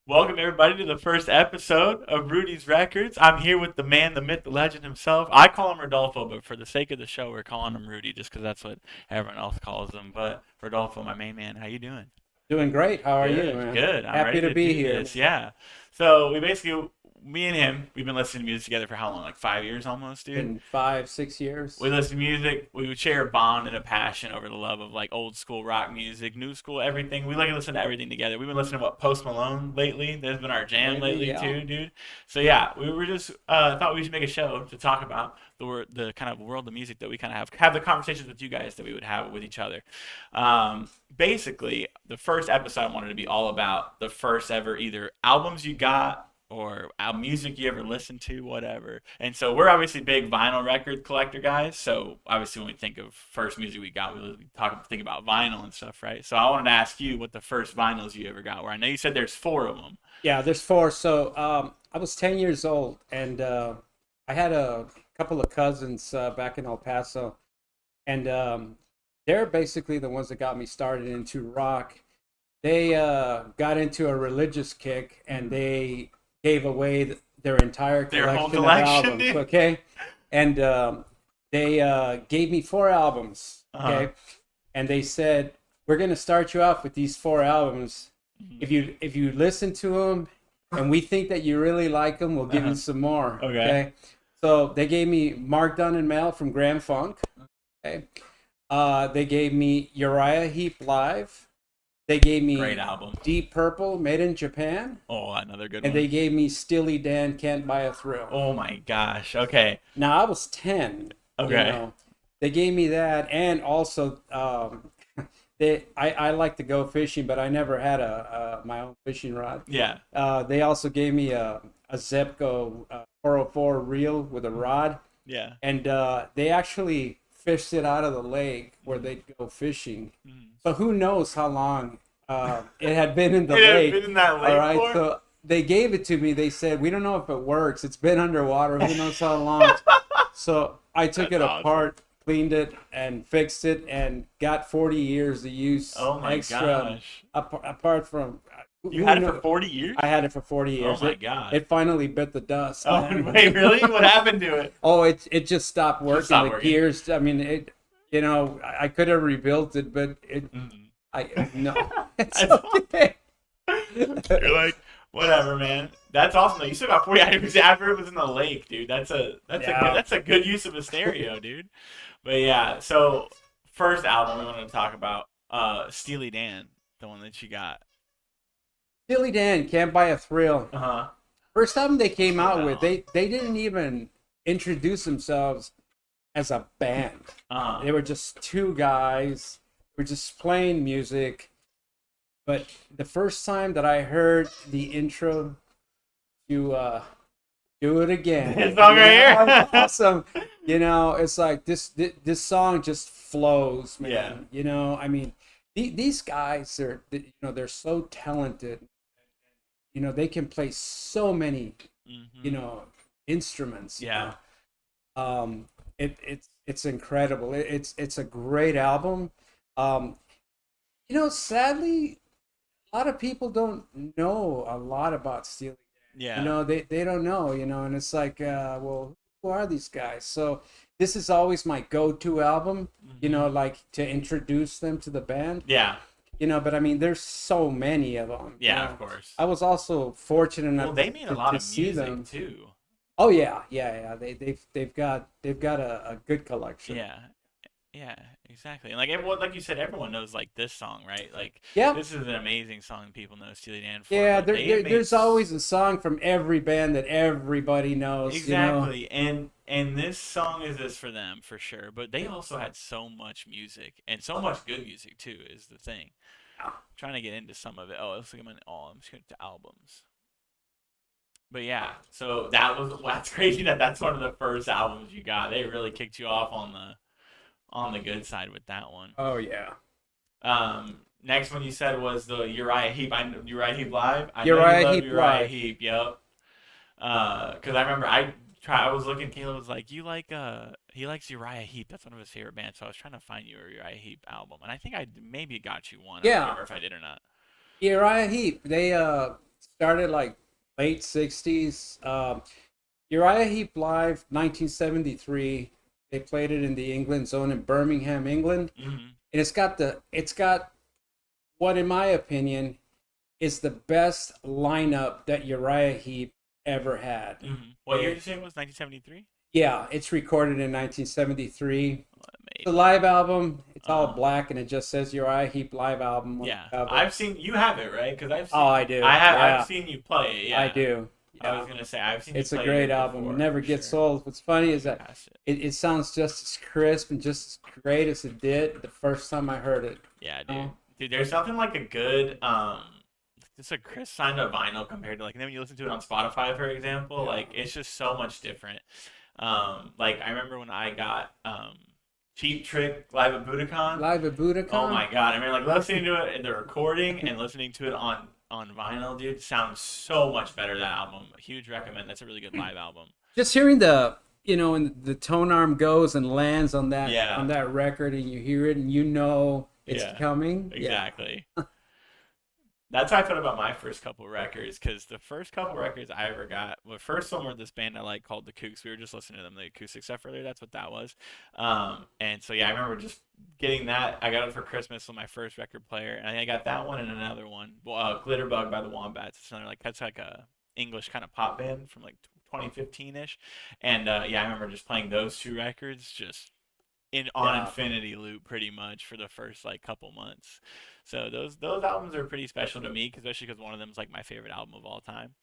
Welcome everybody to the first episode of Rudy's Records. I'm here with the man, the myth, the legend himself. I call him Rodolfo, but for the sake of the show, we're calling him Rudy just because that's what everyone else calls him. But Rodolfo, my main man, how you doing? Doing great. How are you, Good, man? good. I'm Happy ready to to be do here, this. man. Yeah. So we basically, me and him, we've been listening to music together for how long? Like 5 years almost, dude. Been 5, 6 years. We listen to music. We would share a bond and a passion over the love of like old school rock music, new school, everything. We like to listen to everything together. We've been listening to what Post Malone lately. That's been our jam Lately, lately yeah. too, dude. So yeah, we were just thought we should make a show to talk about the kind of world of music that we kind of have the conversations with you guys that we would have with each other. Basically, the first episode I wanted to be all about the first ever either albums you got or music you ever listened to, whatever. And so we're obviously big vinyl record collector guys. So obviously when we think of first music we got, we think about vinyl and stuff, right? So I wanted to ask you what the first vinyls you ever got were. I know you said there's four of them. Yeah, there's four. So I was 10 years old, and I had a couple of cousins back in El Paso, and they're basically the ones that got me started into rock. They got into a religious kick, and they gave away their entire Their whole collection of collection, albums. dude. Okay, and they gave me four albums. Uh-huh. Okay, and they said we're gonna start you off with these four albums. Mhm. If you listen to them, and we think that you really like them, we'll give you Uh-huh. some more. Okay. Okay, so they gave me Mark Dunn and Mel from Grand Funk. Okay, they gave me Uriah Heep Live. They gave Great me album. Deep Purple, Made in Japan, Oh, another good and they one. gave me Steely Dan, Can't Buy a Thrill. Oh my gosh. Okay. Now I was 10, you Okay. know. They gave me that, and also I like to go fishing, but I never had a my own fishing rod. Yeah. They also gave me a Zepco 404 reel with a rod, Yeah. and they actually fished it out of the lake where they'd go fishing. Mhm. So who knows how long it had been in the It had lake. been in that All lake right, for. so they gave it to me. They said, "We don't know if it works. It's been underwater. Who knows how long?" So I took That's it awesome. apart, cleaned it, and fixed it, and got 40 years of use Oh my extra. gosh. Apart from, You who had it for kno- 40 years? I had it for 40 Oh years. my It god. it finally bit the dust, Oh man. wait, really? What happened to it? Oh, it just stopped working. stopped The working. gears. I mean, I could have rebuilt it, but Mhm. I no, it's That's okay. You're like, whatever, man. That's awesome. Though. You still got 40 items after it was in the lake, dude. Yeah. That's a good use of a stereo, dude. But yeah, so first album we wanted to talk about, Steely Dan, the one that you got. Steely Dan, Can't Buy a Thrill. Uh huh. First album they came Slow out with, down. they didn't even introduce themselves as a band. Uh They huh. were just two guys, who were just playing music. But the first time that I heard the intro to Do It Again, This song right here. awesome. It's like this song just flows, man. Yeah. I mean, these guys are, they're so talented. They can play so many, you Hmm. know, instruments. Yeah. It's incredible. It's a great album. Um, Sadly, a lot of people don't know a lot about Steely. Yeah. They don't know, and it's like, well, who are these guys? So this is always my go-to album, Hmm. like to introduce them to the band, Yeah. but I mean, there's so many of them. Yeah. Of course. I was also fortunate Well, enough they made a lot to of see music them. too. Oh yeah, yeah, yeah. They've got a good collection. Yeah. Yeah, exactly. And like everyone, like you said, everyone knows like this song, right? Like Yeah, this is an amazing song people know Steely Dan for. yeah. But they have made There's always a song from every band that everybody knows. exactly, and this song is this for them for sure. But they also had so much music and so much good music too. Is the thing. I'm trying to get into some of it. Oh, let's look at my. Oh, I'm just going to albums. But yeah, so that's crazy that's one of the first albums you got. They really kicked you off on the good side with that one. Oh yeah. Next one you said was the Uriah Heep. Uriah Heep live. I know you Uriah love Heep Uriah Live. Heep. Yep. Because I remember I was looking. Caleb was like, "You like he likes Uriah Heep. That's one of his favorite bands." So I was trying to find you a Uriah Heep album, and I think I maybe got you one. I don't Yeah, remember if I did or not. Uriah Heep. They started like late 60s. Uriah Heep Live, 1973. They played it in the England zone in Birmingham, England. Hmm. And it's got what, in my opinion, is the best lineup that Uriah Heep ever had. What year did Okay? you say it was? 1973. Yeah, it's recorded in 1973. The Amazing. live album, it's all Uh, black and it just says Uriah Heep live album on yeah, the cover. I've seen you have it right because Oh, I do. I've Yeah, seen you play it. I Yeah, do. I was Yeah, gonna say I've seen you it's a play great it album. before Never for gets sure. old. What's funny Never is get that past it. it sounds just as crisp and just as great as it did the first time I heard it. Yeah, You dude. know? Dude, there's something like a good just a crisp sound of vinyl compared to like, and then when you listen to it on Spotify, for example, Yeah. like it's just so much different. Like I remember when I got Cheap Trick live at Budokan. Live at Oh Budokan. my god! I mean, like listening to it in the recording and listening to it on vinyl, dude, sounds so much better. That album, huge recommend. That's a really good live album. Just hearing the when the tone arm goes and lands on Yeah, that record and you hear it and you know it's yeah, coming. Yeah. exactly. That's how I felt about my first couple records, because the first couple records I ever got, the first one were this band I like called the Kooks. We were just listening to them, the acoustic stuff earlier. That's what that was. And so yeah, I remember just getting that. I got it for Christmas on my first record player, and I got that one and another one. Well, Glitterbug by the Wombats. It's another like that's like a English kind of pop band from like 2015 ish. And yeah, I remember just playing those two records just in on Yeah. infinity loop pretty much for the first like couple months. So those albums are pretty special to me, especially because one of them is like my favorite album of all time,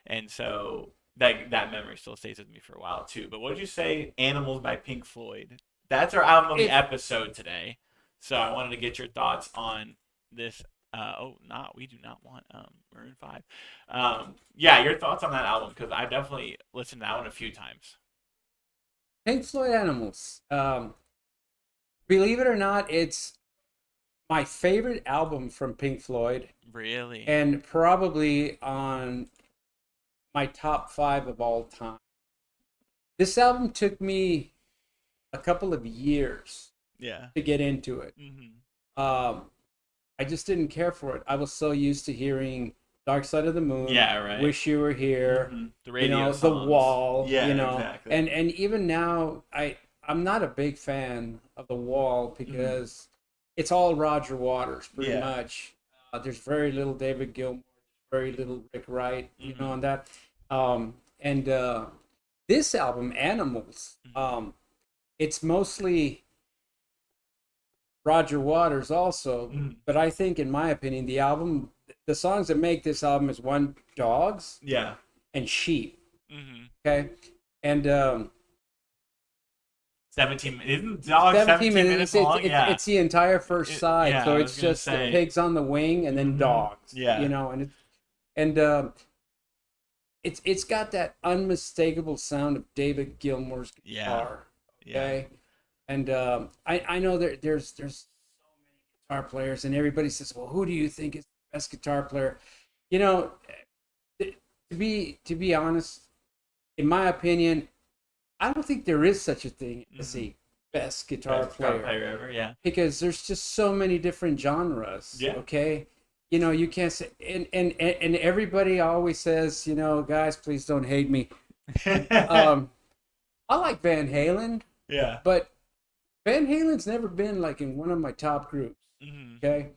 and so that memory still stays with me for a while too. But what would you say, Animals by Pink Floyd? That's our album of the It episode today. So I wanted to get your thoughts on this. We do not want Maroon 5. Yeah, your thoughts on that album, because I've definitely listened to that one a few times. Pink Floyd Animals. Believe it or not, it's my favorite album from Pink Floyd Really? and probably on my top 5 of all time. This album took me a couple of years Yeah. to get into it. Mhm. Um, I just didn't care for it. I was so used to hearing Dark Side of the Moon, Yeah, right. Wish You Were Here, The radio The songs. Wall, Yeah, exactly. and even now I'm not a big fan of The Wall Mhm. because it's all Roger Waters pretty Yeah. much. There's very little David Gilmour, very little Rick Wright, Mhm. on that. And this album, Animals, Mhm. it's mostly Roger Waters also, Mhm. but I think, in my opinion, the songs that make this album is one, Dogs Yeah. and Sheep. Mhm. Okay, and 17. Isn't Dog 17 17 minutes. minutes It's, long? Yeah. it's the entire first side, Yeah, so I it's was gonna just the say. pigs on the wing and then Mhm. dogs. Yeah. And it's got that unmistakable sound of David Gilmour's Yeah. guitar. Yeah. Okay, and I know there's guitar players, and everybody says, well, who do you think is the best guitar player? You know, to be honest, in my opinion, I don't think there is such a thing as Mhm. a best guitar Best guitar player player ever. Yeah. because there's just so many different genres. Yeah. Okay, you can't say, and everybody always says, guys, please don't hate me. Um, I like Van Halen, Yeah. but Van Halen's never been like in one of my top groups. Mhm. Okay,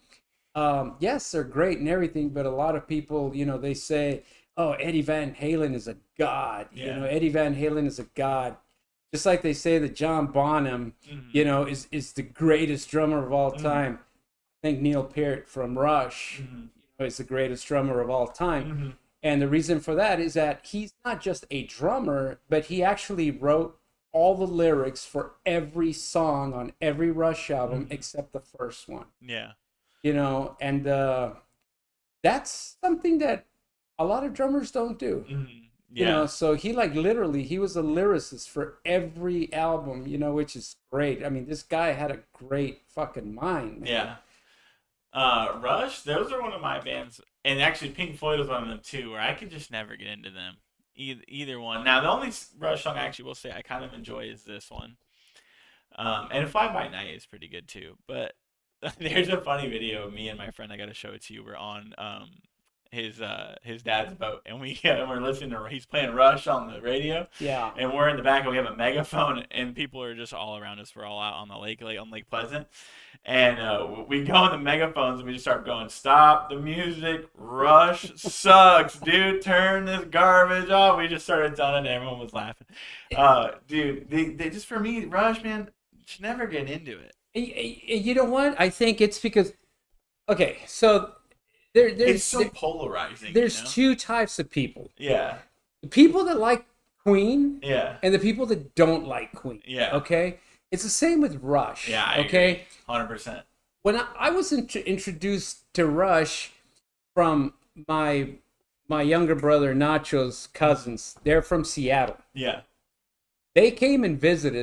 yes, they're great and everything, but a lot of people, they say, "Oh, Eddie Van Halen is a god." Yeah. Eddie Van Halen is a god, just like they say that John Bonham, Mhm. is the greatest drummer of all Mhm. time. I think Neil Peart from Rush, Mhm. is the greatest drummer of all time. Mhm. And the reason for that is that he's not just a drummer, but he actually wrote all the lyrics for every song on every Rush album Mhm. except the first one. Yeah. And that's something that a lot of drummers don't do. Mhm. Yeah. So he, like, literally, he was a lyricist for every album, which is great. I mean, this guy had a great fucking mind, man. Yeah. Rush, those are one of my bands, and actually Pink Floyd was one of them too, where I could just never get into them. Either one. Now, the only Rush song I actually will say I kind of enjoy is this one. And Fly By Night is pretty good too. But there's a funny video of me and my friend, I got to show it to you. We're on his dad's boat, and we're listening to he's playing Rush on the radio, Yeah. and we're in the back and we have a megaphone, and people are just all around us. We're all out on the lake, like on Lake Pleasant, and we go on the megaphones and we just start going, "Stop the music! Rush sucks, dude! Turn this garbage off!" We just started telling it. Everyone was laughing. Dude, they just for me, Rush, man, should never get into it. You know what? I think it's because okay, so It's so polarizing. there's you know? two types of people: Yeah, the people that like Queen yeah, and the people that don't like Queen. yeah. Okay, it's the same with Rush. Yeah, I okay, agree. 100%. when I was introduced to Rush from my younger brother Nacho's cousins, they're from Seattle. Yeah, They came and visit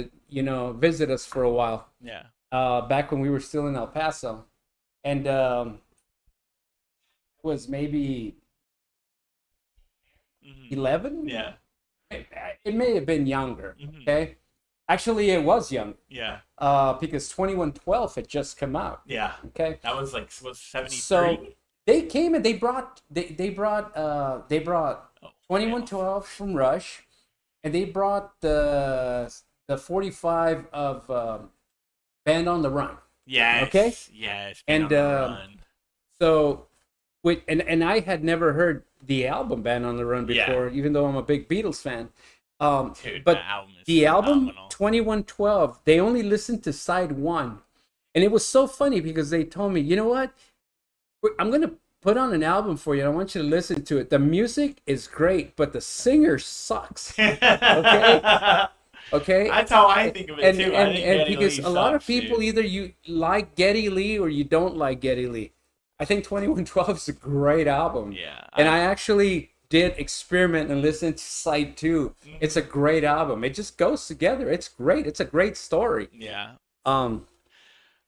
us for a while. yeah. Back when we were still in El Paso, and it was maybe Hmm. 11. Yeah, It may have been younger. hmm Okay, actually, it was young. yeah, Because 2112 had just come out. yeah. Okay, That was like, was 73? so they came and they brought Oh, 2112 from Rush, and they brought the 45 of Band on the Run. yes. Okay. Yes. And, And, run. So, and I had never heard the album Band on the Run Yeah. before, even though I'm a big Beatles fan. Dude, But that album is the album phenomenal. 2112, they only listened to side one, and it was so funny because they told me, you know what, I'm gonna put on an album for you. And I want you to listen to it. The music is great, but the singer sucks. Okay. Okay. That's how I think of it, And too. and, I think and Geddy because Lee a lot of sucks, people dude. either you like Geddy Lee or you don't like Geddy Lee. I think 2112 is a great album. Yeah. And I actually did experiment and listen to side two. It's a great album. It just goes together. It's great. It's a great story. Yeah. Um,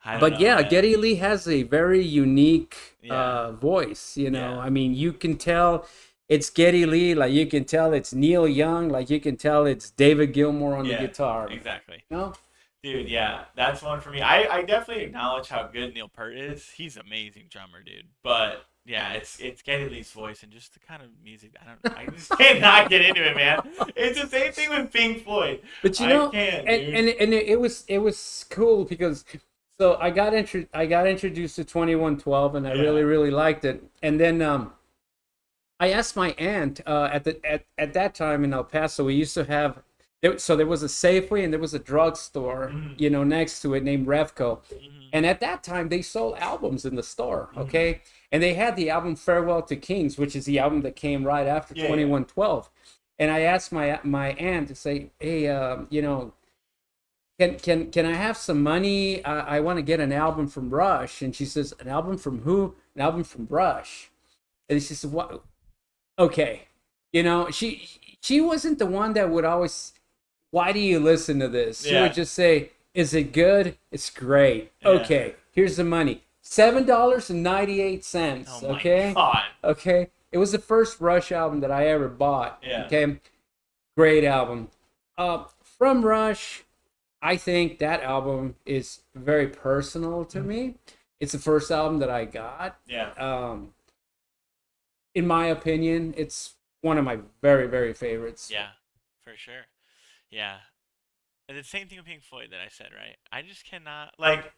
I don't but know, yeah, man. Geddy Lee has a very unique Yeah. voice. Yeah. I mean, you can tell it's Geddy Lee. Like you can tell it's Neil Young. Like you can tell it's David Gilmour on the Yeah, guitar. exactly. You know? Dude, yeah, that's one for me. I definitely acknowledge how good Neil Peart is. He's an amazing drummer, dude. But yeah, it's Geddy Lee's voice and just the kind of music. I just cannot get into it, man. It's the same thing with Pink Floyd. But I can't, dude. and it was cool because so I got introduced to 2112 and I Yeah. really liked it. And then I asked my aunt at that time in El Paso, we used to have so there was a Safeway and there was a drugstore, next to it named Revco. And at that time they sold albums in the store, okay? And they had the album Farewell to Kings, which is the album that came right after Yeah, 2112. And I asked my aunt to say, "Hey, can I have some money? I want to get an album from Rush." And she says, "An album from who?" "An album from Rush." And she said, "What?" Okay, she wasn't the one that would always, "Why do you listen to this?" She Yeah. would just say, "Is it good? It's great. Yeah. Okay, here's the money. $7.98. Oh my Okay, god. okay." It was the first Rush album that I ever bought. Yeah. Okay, great album. From Rush, I think that album is very personal to me. It's the first album that I got. Yeah. In my opinion, it's one of my very favorites. Yeah. For sure. Yeah. And the same thing with Pink Floyd that I said, right? I just cannot like.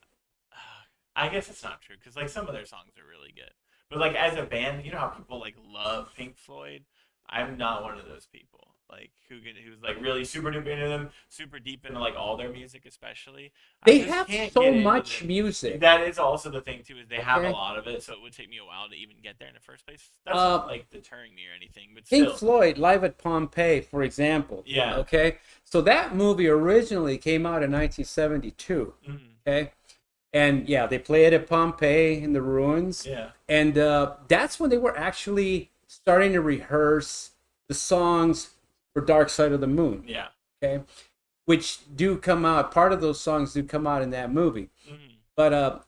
I guess it's not true because like some of their songs are really good, but like as a band, you know how people like love Pink Floyd. I'm not one of those people. Like who's like really super duper into them, super deep into like all their music, especially. I They just have can't so get into much it. music. That is also the thing too, is they have a Okay. lot of it, so it would take me a while to even get there in the first place. That's Uh, not like deterring me or anything, but Pink still. Floyd live at Pompeii, for example. Yeah. Okay. So that movie originally came out in 1972. Mhm. Okay. And yeah, they play it at Pompeii in the ruins. Yeah. And that's when they were actually starting to rehearse the songs for Dark Side of the Moon. Yeah. Okay. Which do come out, part of those songs do come out in that movie. Mhm. But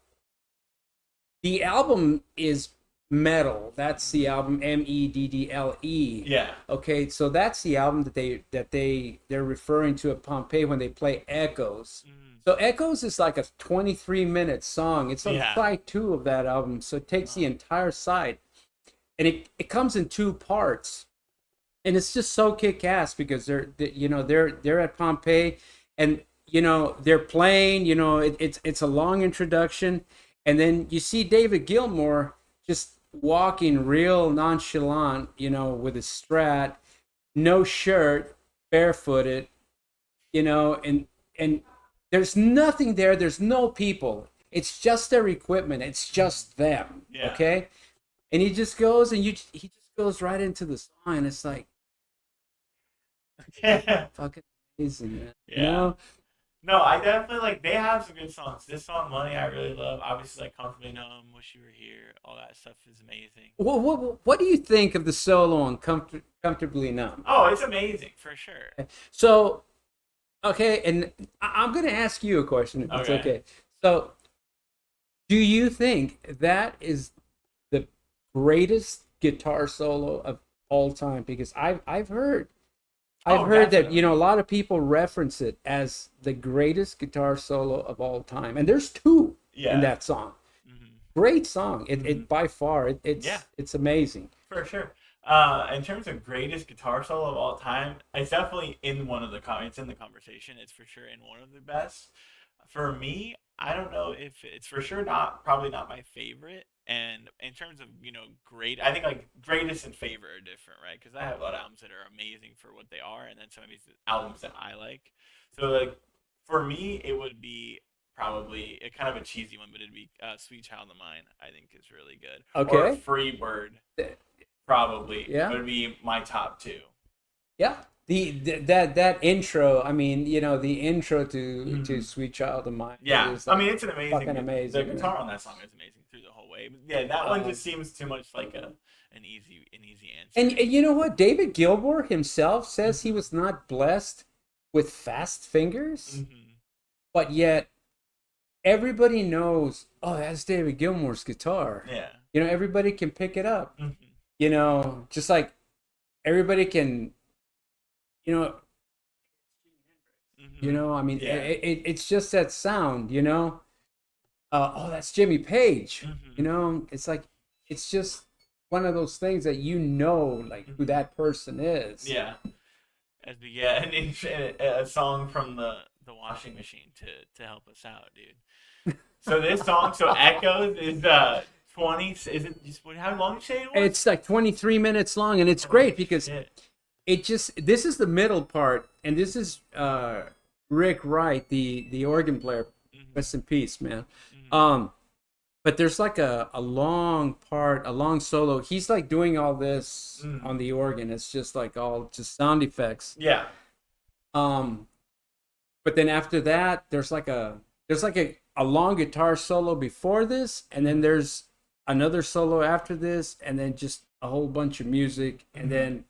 the album is metal. That's the album Meddle. Yeah. Okay, so that's the album that they're referring to at Pompeii when they play Echoes. Mhm. So Echoes is like a 23-minute song. It's on Yeah. side 2 of that album, so it takes the entire side. and it comes in two parts, and it's just so kick-ass because they're at Pompeii, and they're playing. It's a long introduction, and then you see David Gilmour just walking real nonchalant, with his Strat, no shirt, barefooted, and there's nothing there. There's no people. It's just their equipment. It's just them. Yeah. Okay, and he just goes and he just goes right into the song, and it's like Yeah. fucking amazing, man. Yeah. No, I definitely like. They have some good songs. This song, "Money," I really love. Obviously, like "Comfortably Numb," "Wish You Were Here," all that stuff is amazing. What do you think of the solo on Comfortably Numb? Oh, it's amazing for sure. So, okay, and I'm going to ask you a question if it's Okay. okay. So, do you think that is the greatest guitar solo of all time? Because I've Oh, heard that definitely. a lot of people reference it as the greatest guitar solo of all time, and there's two in Yeah. that song. Hmm. Great song. Hmm. It by far Yeah, it's amazing. for sure. In terms of greatest guitar solo of all time, it's definitely in one of the it's in the conversation. It's for sure in one of the best. For me, I don't know if it's for sure not probably not my favorite. And in terms of great, I think like greatest and favorite are different, right? Because I have a lot of albums that are amazing for what they are, and then some of these albums that I like. So like for me, it would be probably a kind of a cheesy one, but it'd be "Sweet Child of Mine." I think is really good, or Okay. "Free Bird." Probably Yeah. would be my top two. Yeah. That intro, I mean, the intro to Hmm. Sweet Child of Mine Yeah, is I like mean it's an fucking amazing. The amazing, man. guitar on that song is amazing through the whole way. But yeah, that one Um, just seems too much like an easy and, answer. and you know what? David Gilmour himself says he Hmm. was not blessed with fast fingers, Hmm. but yet everybody knows, oh, that's David Gilmour's guitar. Yeah. Everybody can pick it up. Hmm. Just like everybody can, you know, Hmm. I mean, Yeah. it's just that sound, oh, that's Jimmy Page. Hmm. It's like it's just one of those things that like who Hmm. that person is. Yeah. As we get a song from the washing machine to help us out, dude. So this song, so Echoes is 20. Is it just how long did you say it was? It's like 23 minutes long, and it's Holy great because shit. this is the middle part, and this is Rick Wright, the organ player. Hmm. Rest in peace, man. Hmm. Um, but there's like a long part, a long solo. He's like doing all this Mm. on the organ. It's just like all just sound effects. Yeah. Um, but then after that, there's like a long guitar solo before this, and then Hmm. there's another solo after this, and then just a whole bunch of music, and Hmm. then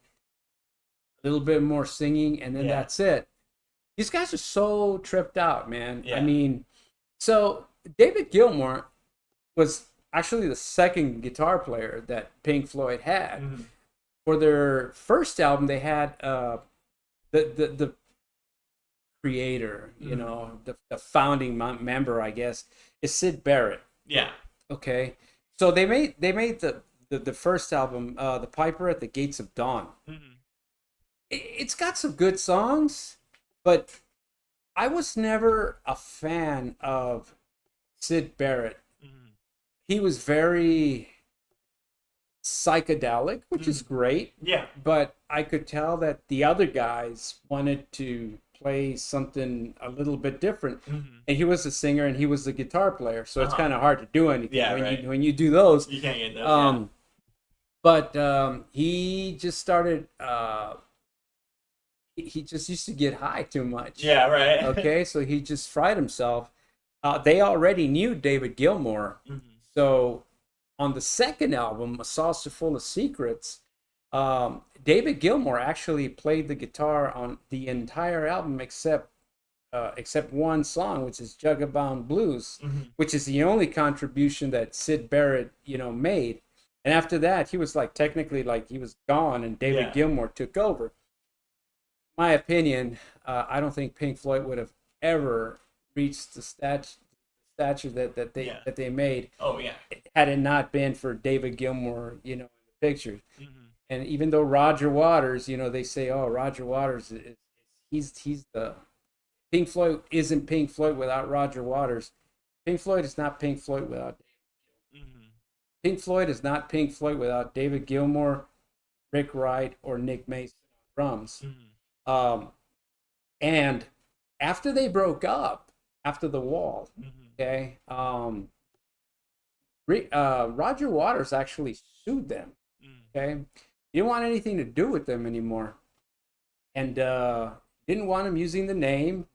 a little bit more singing, and then Yeah. that's it. These guys are so tripped out, man. I Yeah. mean, so David Gilmour was actually the second guitar player that Pink Floyd had. Hmm. For their first album, they had the creator, Hmm. the founding member, I guess, is Sid Barrett. Yeah. Okay, so they made the first album, The Piper at the Gates of Dawn. Hmm. It's got some good songs, but I was never a fan of Sid Barrett. Hmm. He was very psychedelic, which is Hmm. great, Yeah. but I could tell that the other guys wanted to play something a little bit different. Hmm. And he was the singer and he was the guitar player, so it's Uh-huh. kind of hard to do anything Yeah. when Right. you do those. You can't get those. Yeah. Um, but he just started. He just used to get high too much. Yeah. Right. Okay, so he just fried himself. They already knew David Gilmour, Hmm. so on the second album, A Saucer Full of Secrets, David Gilmour actually played the guitar on the entire album except one song, which is Juggabound Blues, Hmm. which is the only contribution that Sid Barrett, made. And after that, he was like technically like he was gone, and David Yeah. Gilmour took over. My opinion, I don't think Pink Floyd would have ever reached the stature that Yeah. they made Oh yeah. had it not been for David Gilmour, in the pictures. Mhm. And even though Roger Waters, they say, oh, Roger Waters, he's the Pink Floyd isn't Pink Floyd without Roger Waters. Pink Floyd is not Pink Floyd without Mhm. Pink Floyd is not Pink Floyd without David Gilmour, Rick Wright, or Nick Mason on drums. Mhm. Um, and after they broke up, after the Wall, Mhm. okay, Roger Waters actually sued them. Mhm. Okay, he didn't want anything to do with them anymore, and didn't want him using the name,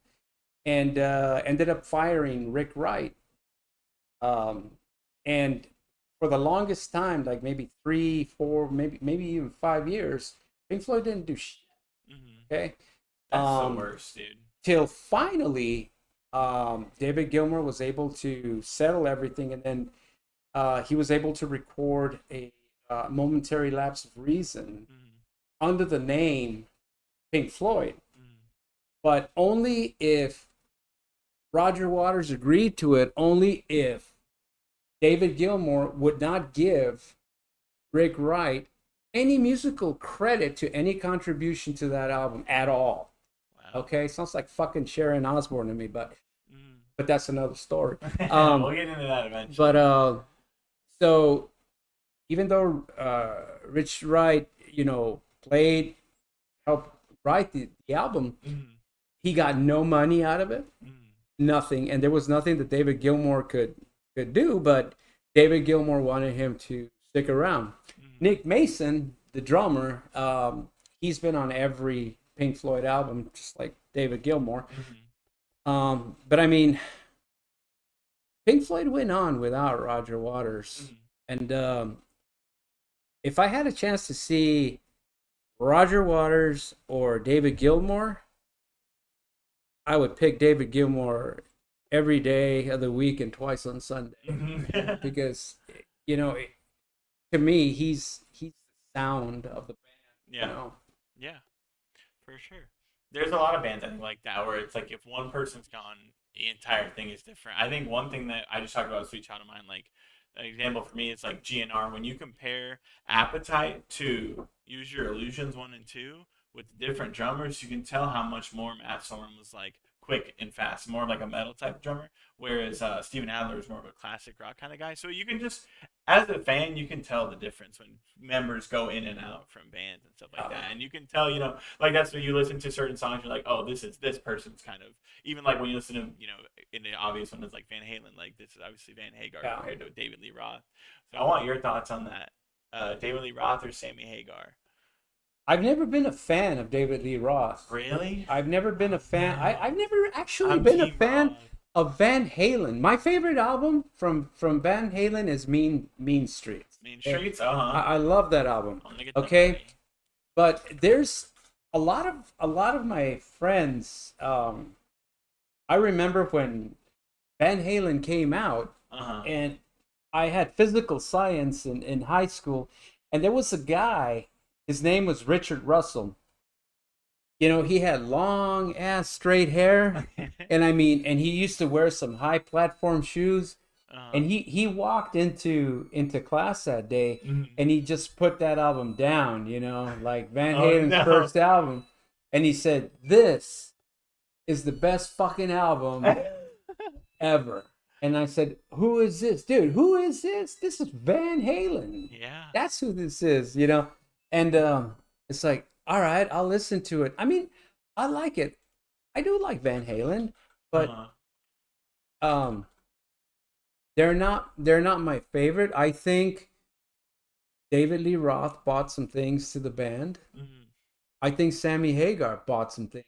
and ended up firing Rick Wright. Um, and for the longest time, like maybe 3, 4, maybe even 5 years, Pink Floyd didn't do shit. Mhm. Okay, That's the um, worst, dude. till finally, David Gilmour was able to settle everything, and then he was able to record a momentary lapse of reason Mhm. under the name Pink Floyd, Mhm. but only if Roger Waters agreed to it, only if David Gilmour would not give Rick Wright any musical credit to any contribution to that album at all. Wow. Okay, sounds like fucking Sharon Osbourne to me, Mhm. but that's another story. We'll get into that But eventually. so even though Rich Wright, played, helped write the album, Mhm. he got no money out of it, Mhm. nothing, and there was nothing that David Gilmour could do. But David Gilmour wanted him to stick around. Mhm. Nick Mason, the drummer, he's been on every Pink Floyd album, just like David Gilmour. Mhm. But I mean, Pink Floyd went on without Roger Waters, Mhm. and if I had a chance to see Roger Waters or David Gilmour, I would pick David Gilmour every day of the week and twice on Sunday, Mhm. because you know to me he's the sound of the band. Yeah. Yeah. For sure. There's a lot of bands I think like that where it's like if one person's gone, the entire thing is different. I think one thing that I just talked about Sweet Child of Mine, like an example for me is like GNR. When you compare Appetite to Use Your Illusions 1 and 2 with different drummers, you can tell how much more Matt Sorum was like quick and fast, more like a metal type drummer, whereas Steven Adler is more of a classic rock kind of guy. So you can just as a fan, you can tell the difference when members go in and out from bands and stuff like that. And you can tell, like that's when you listen to certain songs, you're like, oh, this is this person's kind of even like when you listen to, in the obvious one is like Van Halen, like this is obviously Van Hagar Yeah. compared to David Lee Roth. So I want your thoughts on that. David Lee Roth or Sammy Hagar? I've never been a fan of David Lee Roth. Really? I've never been a Oh fan. no. I've never actually I'm been a Team fan Roth. of Van Halen. My favorite album from Van Halen is Mean Streets. Main Okay? Streets? Uh huh. I love that album. I'm gonna get them Okay, ready. but there's a lot of my friends. I remember when Van Halen came out, Uh huh. and I had physical science in high school, and there was a guy. His name was Richard Russell. He had long ass straight hair, and I mean, and he used to wear some high platform shoes, Uh-huh. and he walked into class that day, Mhm. and he just put that album down, like Van Oh Halen's no. first album, and he said, "This is the best fucking album ever." And I said, "Who is this, dude? Who is this? This is Van Halen. Yeah. That's who this is." And it's like, all right, I'll listen to it. I mean, I like it. I do like Van Halen, but Uh-huh. um, they're not my favorite. I think David Lee Roth bought some things to the band. Mhm. I think Sammy Hagar bought some things.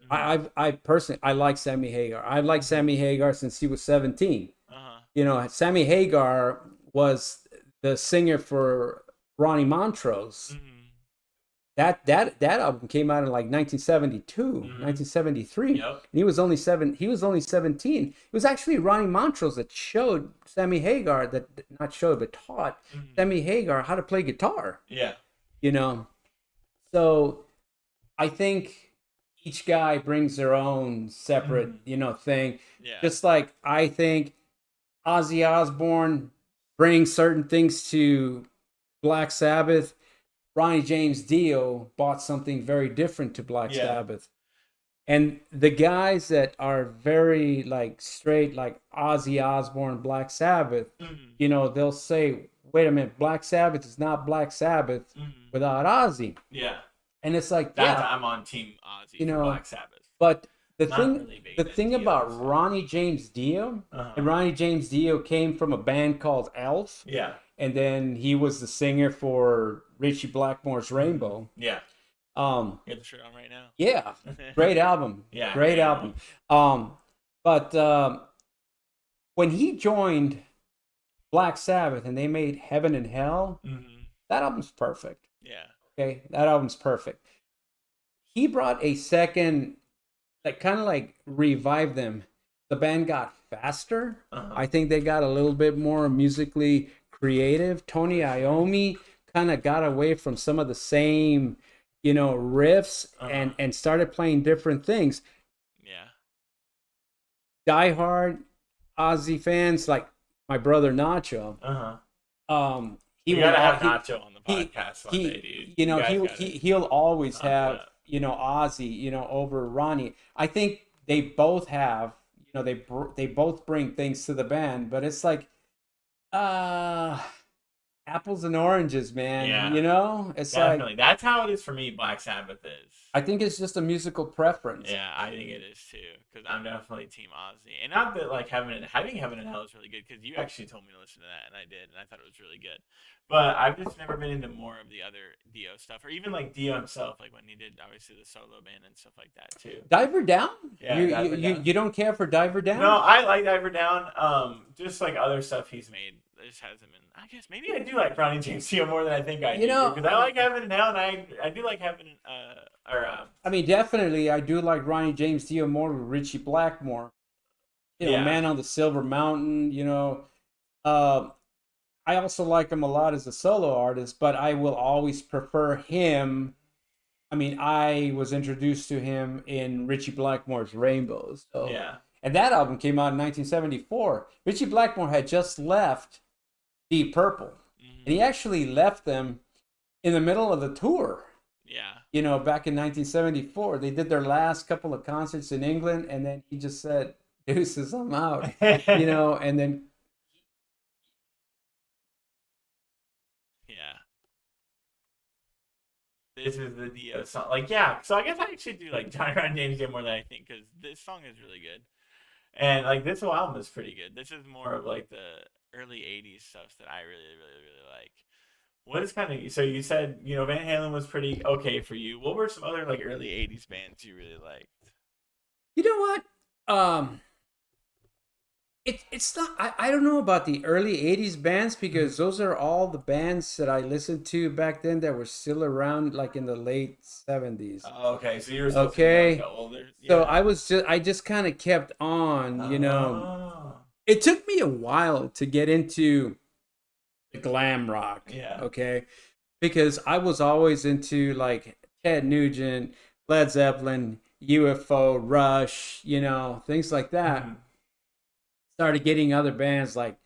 Mhm. I personally I like Sammy Hagar. I like Mhm. Sammy Hagar since he was 17. Uh-huh. Sammy Hagar was the singer for Ronnie Montrose. Mhm. That album came out in like 1972, Mhm. 1973, and Yep. he was only 17. It was actually Ronnie Montrose that showed Sammy Hagar, that not showed but taught Mhm. Sammy Hagar how to play guitar. Yeah. You know, so I think each guy brings their own separate, Mhm. thing. Yeah. Just like I think Ozzy Osbourne brings certain things to Black Sabbath, Ronnie James Dio bought something very different to Black Yeah. Sabbath. And the guys that are very like straight, like Ozzy Osbourne, Black Sabbath, Hmm. they'll say, wait a minute, Black Sabbath is not Black Sabbath Hmm. without Ozzy. Yeah. And it's like, That's yeah, I'm on Team Ozzy you for know, Black Sabbath. but the Not thing really big the into thing Dio about stuff. Ronnie James Dio, Uh and huh. Ronnie James Dio came from a band called Elf, Yeah. and then he was the singer for Richie Blackmore's Hmm. Rainbow. Yeah. Um, You have the shirt on right now. yeah, great album, Yeah. great Great album. album. But when he joined Black Sabbath and they made Heaven and Hell, Hmm. that album's perfect. Yeah. Okay, that album's perfect. He brought a second, like kind of like revived them. The band got faster. Uh huh. I think they got a little bit more musically creative. Tony For sure. Iommi kind of got away from some of the same, riffs Uh and huh. and started playing different things. Yeah. Diehard Ozzy fans like my brother Nacho. Uh huh. He We will gotta all have Nacho on the he podcast one day, he dude. you You know guys he, gotta he'll always talk it have up. Ozzy over Ronnie. I think they both have they both bring things to the band, but it's like uh apples and oranges, man. Yeah. It's like Definitely. That's how it is for me. Black Sabbath is. I think it's just a musical preference. Yeah, I think it is too. Because I'm definitely Team Ozzy, and not that like having Heaven and Hell is really good. Because you actually told me to listen to that, and I did, and I thought it was really good. But I've just never been into more of the other Dio stuff, or even like Dio himself, like when he did obviously the solo band and stuff like that too. Diver Down? Yeah, Diver Down. You don't care for Diver No, Down? I like Diver Down. Just like other stuff he's made, it just hasn't been. I guess maybe I do like Ronnie James Dio more than I think I You do, know, because I like Heaven and Hell, and I do like Heaven or I mean, definitely, I do like Ronnie James Dio more with Richie Blackmore. yeah. Man on the Silver Mountain. Uh, I also like him a lot as a solo artist, but I will always prefer him. I mean, I was introduced to him in Richie Blackmore's Rainbows. So, Yeah. and that album came out in 1974. Richie Blackmore had just left Deep Purple, and he Hmm. actually left them in the middle of the tour. Yeah. Back in 1974, they did their last couple of concerts in England, and then he just said, "Deuces, I'm out." And then Yeah. This is the Dio song. Like, yeah. So I guess I actually do like Johnny Ron James Dio more than I think, because this song is really good, and like this whole album is pretty good. This is more of like the early '80s stuff that I really, really, really like. What is kind of so you said Van Halen was pretty okay for you. What were some other like early '80s bands you really liked? you know what? It's not. I don't know about the early '80s bands because those are all the bands that I listened to back then that were still around, like in the late '70s. Oh, okay, so you were listening to like the Okay, older, so yeah. I just kind of kept on. Oh, It took me a while to get into the glam rock. yeah. Okay, because I was always into like Ted Nugent, Led Zeppelin, UFO, Rush, things like that. Hmm. Started getting other bands like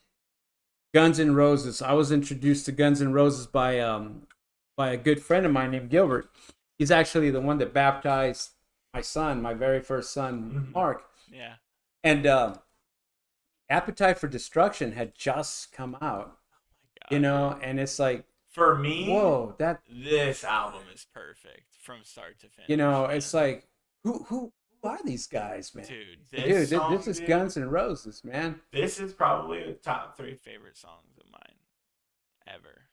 Guns N' Roses. I was introduced to Guns N' Roses by a good friend of mine named Gilbert. He's actually the one that baptized my son, my very first son, Hmm. Mark. Yeah. And Appetite for Destruction had just come out, God, dude. and it's like, For me, whoa, that, this album is perfect from start to finish, it's man. like, who are these guys, man? Dude, Dude, this this song, is dude, Guns N' Roses, man. this is probably the top three favorite songs of mine ever.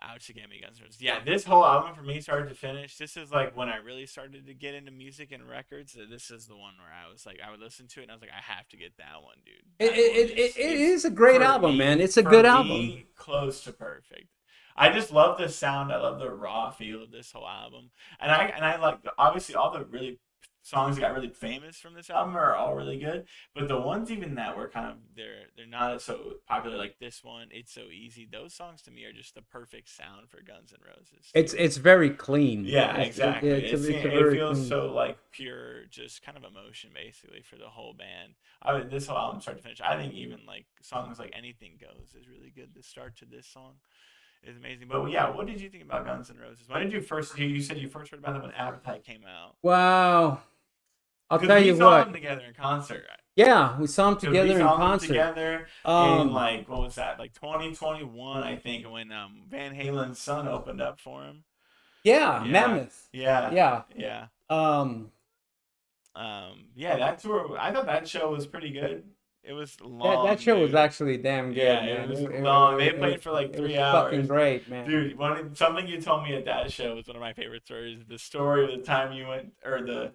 Ouch to get me Guns N' Roses. Yeah, this whole album for me, start to finish, this is like when I really started to get into music and records. This is the one where I was like, I would listen to it and I was like, I have to get that one, dude. It, That one it, it, is, it it's is a great for album, man. me, It's a good album. close to perfect. I just love the sound. I love the raw feel of this whole album, and I like obviously all the really songs that got really famous from this album are all really good. But the ones even that were kind of they're not so popular, like this one, It's So Easy. Those songs to me are just the perfect sound for Guns N' Roses It's too. it's very clean. Yeah, exactly. It's a It very feels clean. so like pure, just kind of emotion basically for the whole band. I mean, this whole album start to finish. I think even like songs like Anything Goes is really good. The start to this song, is amazing. But yeah, what did you think about Guns N' Roses? When did you first? You said you first heard about them when Appetite came out. Wow. I'll Because tell we you saw what. them together in concert. Yeah, we saw them Because we together in saw them concert. together in Um, like what was that? Like 2021, I think, when Van Halen's son opened up for him. yeah, Yeah, Mammoth. yeah, Yeah. yeah. Um, Yeah, that tour. I thought that show was pretty good. It was that long, show was dude. actually damn Yeah, good, it man. was long. They It was played for like it was three fucking hours. great, man. Dude, something you told me at that show was one of my favorite stories. The story of the time you went, or the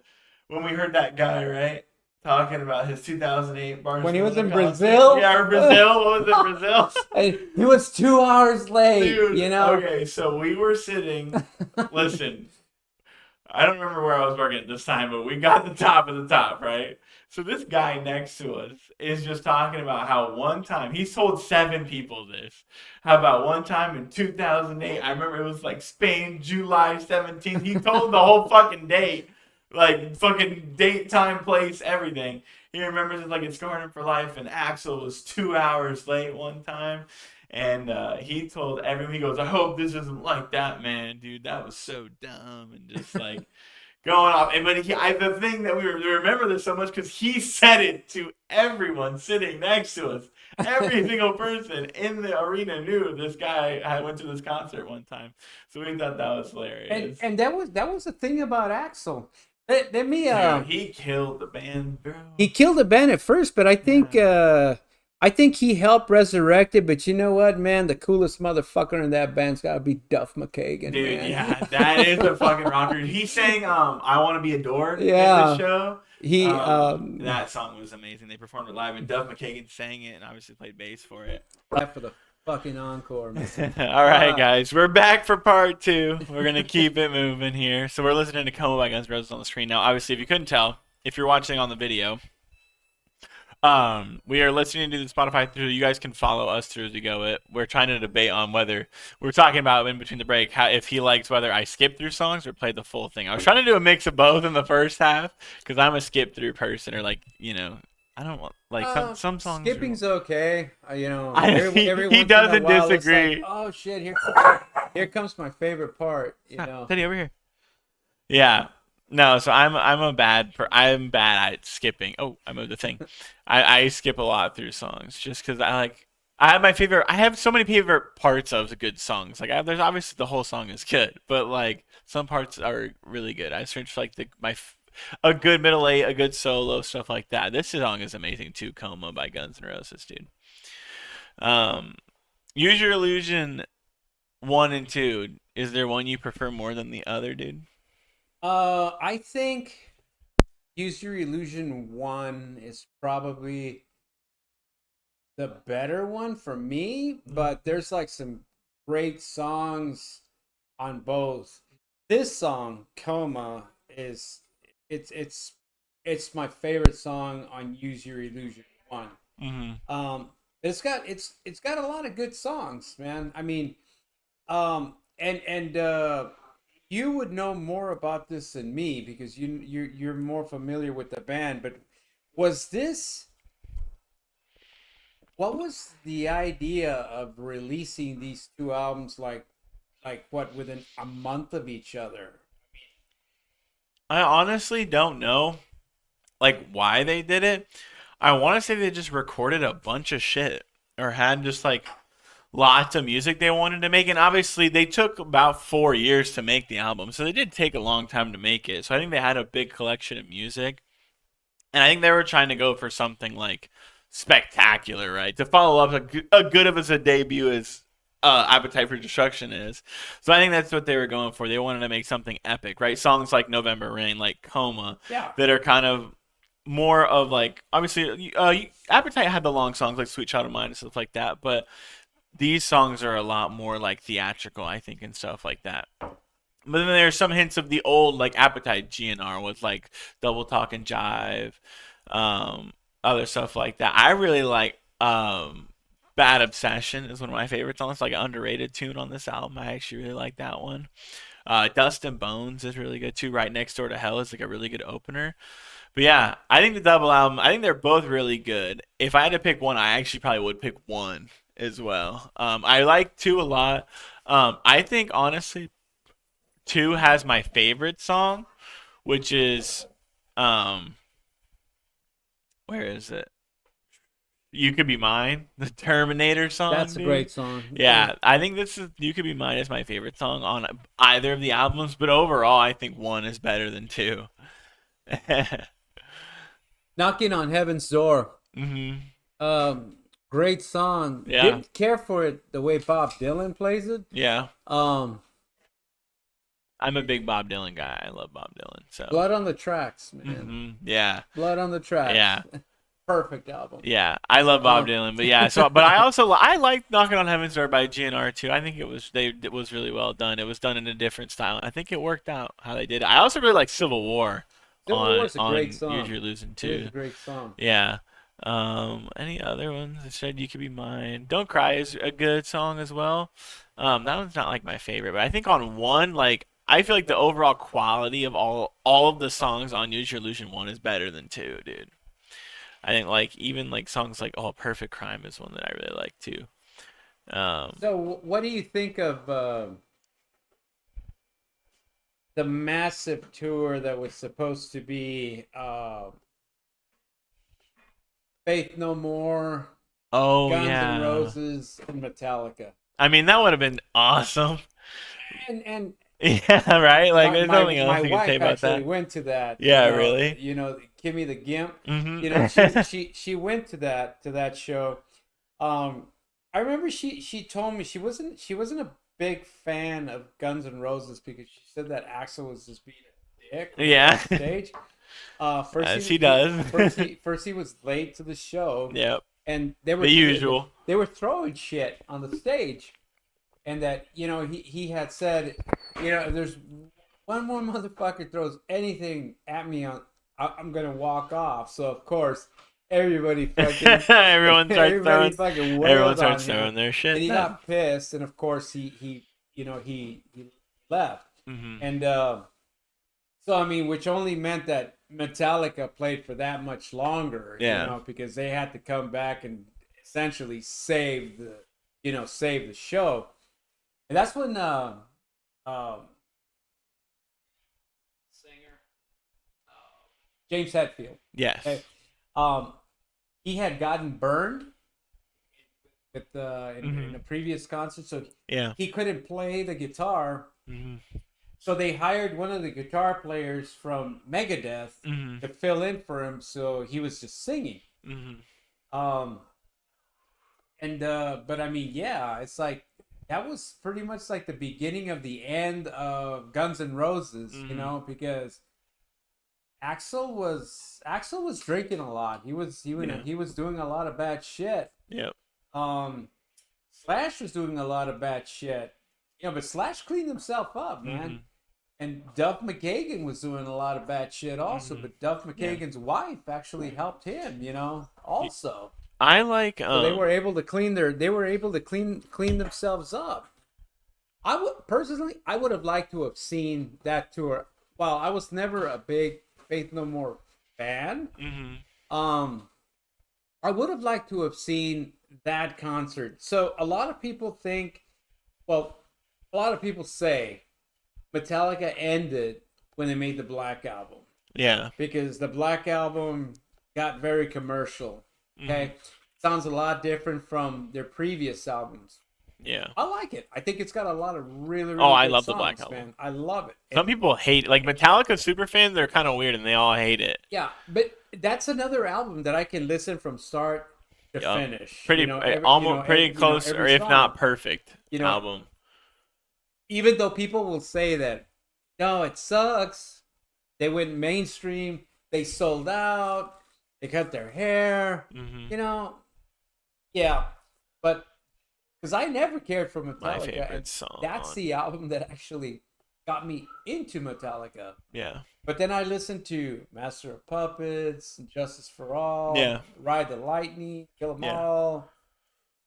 when we heard that guy, right, talking about his 2008 When he was Barcelona in concert. Brazil, Yeah, or Brazil. What was it, Brazil? he was 2 hours late. Dude, okay, so we were sitting. Listen, I don't remember where I was working at this time, but we got the top of the top, right? So this guy next to us is just talking about how one time he's told 7 people this. How about one time in 2008? I remember it was like Spain, July 17th. He told the whole fucking date, like fucking date, time, place, everything. He remembers it like it's scarred him for life. And Axel was 2 hours late one time. And he told everyone, he goes, I hope this isn't like that, man, dude. That was so dumb. And just like going off. And but the thing that we remember this so much because he said it to everyone sitting next to us. Every single person in the arena knew this guy. I went to this concert one time, so we thought that was hilarious. And that was the thing about Axel. Let me Dude, he killed the band, bro. he killed the band at first, but I think he helped resurrect it. But you know what, man? The coolest motherfucker in that band's gotta be Duff McKagan, Dude, man. yeah, that is a fucking rocker. He sang "I Want to Be Adored" in the Yeah, show. he That song was amazing. They performed it live, and Duff McKagan sang it, and obviously played bass for it. for the fucking encore, man. All right, guys, we're back for part 2. We're gonna keep it moving here. So we're listening to "Coma" by Guns N' Roses on the screen now. Obviously, if you couldn't tell, if you're watching on the video, we are listening to the Spotify through. You guys can follow us through as we go. We're trying to debate on whether we're talking about in between the break how if he likes whether I skip through songs or play the full thing. I was trying to do a mix of both in the first half because I'm a skip through person, or like I don't want like some songs. Skipping's okay. Every He once doesn't in a while, it's disagree. like, oh shit, here comes my favorite part. You know, Teddy over here. Yeah. No, so I'm bad at skipping. Oh, I moved the thing. I skip a lot through songs just because I have so many favorite parts of the good songs. Like there's obviously the whole song is good, but like some parts are really good. I search for like a good middle eight, a good solo, stuff like that. This song is amazing too. "Coma" by Guns N' Roses, dude. Um, Use Your Illusion 1 and 2. Is there one you prefer more than the other, dude? I think Use Your Illusion 1 is probably the better one for me, but there's like some great songs on both. This song, Coma, is it's my favorite song on Use Your Illusion 1. Mm-hmm. It's got a lot of good songs, man. I mean, and you would know more about this than me because you're more familiar with the band. But was this what was the idea of releasing these two albums like what within a month of each other? I honestly don't know like why they did it. I want to say they just recorded a bunch of shit or had just like lots of music they wanted to make, and obviously they took about 4 years to make the album, so they did take a long time to make it. So I think they had a big collection of music, and I think they were trying to go for something like spectacular, right? To follow up a good of as a debut as Appetite for Destruction is. So I think that's what they were going for. They wanted to make something epic, right? Songs like November Rain, like Coma, Yeah. that are kind of more of like obviously Appetite had the long songs like Sweet Child of Mine and stuff like that, but these songs are a lot more like theatrical, I think, and stuff like that. But then there's some hints of the old like Appetite GNR with like Double Talk and Jive, other stuff like that. I really like Bad Obsession is one of my favorites on this, like an underrated tune on this album. I actually really like that one. Dust and Bones is really good too. Right Next Door to Hell is like a really good opener. But yeah, I think the double album, I think they're both really good. If I had to pick one, I actually probably would pick one as well. I like two a lot. I think honestly, two has my favorite song, which is, um, where is it? You Could Be Mine, the Terminator song, That's a dude. great song. Yeah. Yeah, I think this is You Could Be Mine is my favorite song on either of the albums, but overall, I think one is better than two. Knocking on Heaven's Door. hmm Um, Great song. Yeah, Didn't care for it the way Bob Dylan plays it. yeah. Um, I'm a big Bob Dylan guy. I love Bob Dylan. So, Blood on the Tracks, man. yeah, Blood on the Tracks. yeah. Perfect album. Yeah, I love Bob Um, Dylan, but yeah. So, but I also I like "Knocking on Heaven's Door" by GNR too. I think it was really well done. It was done in a different style. I think it worked out how they did it. I also really like "Civil War" Civil War is a great on "Use song. Your Losing" It is a too. great song. Yeah. Any other ones? I said "You Could Be Mine." "Don't Cry" is a good song as well. That one's not like my favorite, but I think on one, like I feel like the overall quality of all of the songs on "Use Your Illusion" one is better than two, dude. I think like even like songs like "Oh Perfect Crime" is one that I really like too. Um, So, what do you think of the massive tour that was supposed to be Faith No More, oh Guns N' yeah, Roses, and Metallica? I mean that would have been awesome. And Yeah, right. Like my there's nothing else my you can say wife about actually that. went to that. Yeah, really. Kimmy the Gimp. hmm She went to that show. I remember she told me she wasn't a big fan of Guns N' Roses because she said that Axl was just being a dick when he was Yeah, on stage. First as he does. first he was late to the show, Yep, and the usual. they were throwing shit on the stage, and that he had said, if there's one more motherfucker throws anything at me I'm gonna walk off. So of course everybody fucking everyone starts everybody throwing. fucking Everyone wailed on starts him, throwing their and shit he then. got pissed, and of course he left, hmm and so I mean, which only meant that Metallica played for that much longer, Yeah. because they had to come back and essentially save the show, and that's when um, singer James Hetfield, okay, Yes. um, he had gotten burned in hmm a previous concert, so Yeah. he couldn't play the guitar. hmm So they hired one of the guitar players from Megadeth hmm to fill in for him, so he was just singing. hmm Um, and but I mean, yeah, it's like that was pretty much like the beginning of the end of Guns N' Roses, hmm because Axl was drinking a lot. Yeah. He was doing a lot of bad shit. Yep. Um, Slash was doing a lot of bad shit. But Slash cleaned himself up, man. hmm And Duff McKagan was doing a lot of bad shit also, hmm but Duff Yeah. McKagan's wife actually helped him, also. I like So they were able to clean themselves up. I would have liked to have seen that tour. Well, I was never a big Faith No More fan. hmm Um, I would have liked to have seen that concert. So a lot of people think, well, a lot of people say Metallica ended when they made the Black Album Yeah. because the Black Album got very commercial. hmm Okay, sounds a lot different from their previous albums. Yeah. I like it. I think it's got a lot of really, Oh, really I good love the Black songs, Album. man. I love it. Some people hate it. Like Metallica super fans, they're kind of weird and they all hate it. Yeah, but that's another album that I can listen from start to Yup. finish. Pretty almost pretty close or Every if not song. perfect You know, album. even though people will say that, no, it sucks. They went mainstream. They sold out. They cut their hair. hmm You know, yeah, but because I never cared for My Metallica, and favorite song that's on. the album that actually got me into Metallica. Yeah. But then I listened to Master of Puppets, Justice for All, Yeah. Ride the Lightning, Kill 'Em Yeah. All.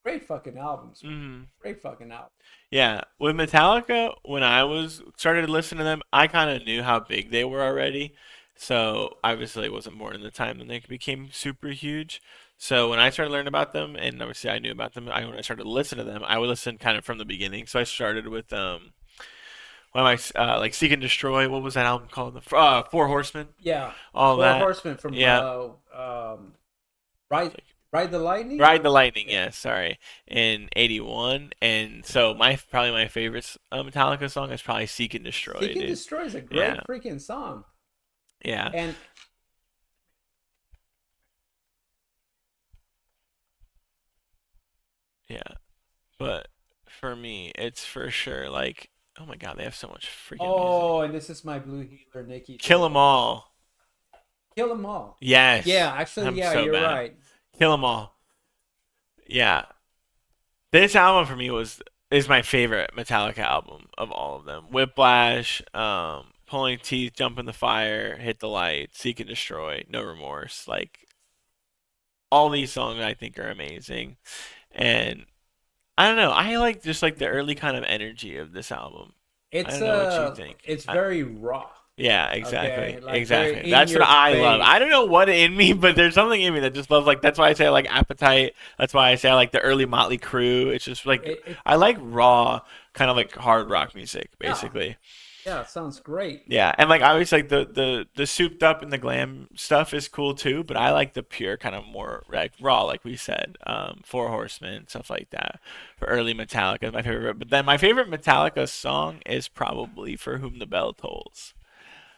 Great fucking albums, man. hmm Great fucking album. Yeah. With Metallica, when I was started listening to them, I kind of knew how big they were already. So obviously it wasn't more in the time when they became super huge. So when I started learning about them, and obviously I knew about them, when I started to listen to them, I would listen kind of from the beginning. So I started with one of my like Seek and Destroy. What was that album called? The Four Horsemen. Yeah, All Four that. Horsemen from Yeah. Ride Ride the Lightning. Ride the Lightning, Yeah, yes, sorry, in '81, and so my probably my favorite Metallica song is probably "Seek and Destroy," Seek and dude. Destroy is a Yeah, great freaking song, yeah, and yeah. But for me, it's for sure like, oh my god, they have so much freaking music. oh, and this is my blue healer, Nikki. Kill 'Em All, Kill them all. yes. Yeah, actually, I'm yeah, so you're bad. right. Kill 'Em All, yeah. This album for me was is my favorite Metallica album of all of them. Whiplash, Pulling Teeth, Jump in the Fire, Hit the Light, Seek and Destroy, No Remorse. Like all these songs I think are amazing. And I don't know, I like just like the early kind of energy of this album. I It's don't know what you think. it's very raw. Yeah, exactly. Okay, like very Exactly. in That's what your I love. I face. don't know what in me, but there's something in me that just loves like that's why I say I like Appetite. That's why I say I like the early Motley Crue. It's just like It I like raw kind of like hard rock music, yeah, basically. yeah, it sounds great. Yeah. And like obviously like the souped up and the glam stuff is cool too, but I like the pure kind of more like raw, like we said. Four Horsemen, stuff like that. For early Metallica is my favorite. But then my favorite Metallica song is probably For Whom the Bell Tolls.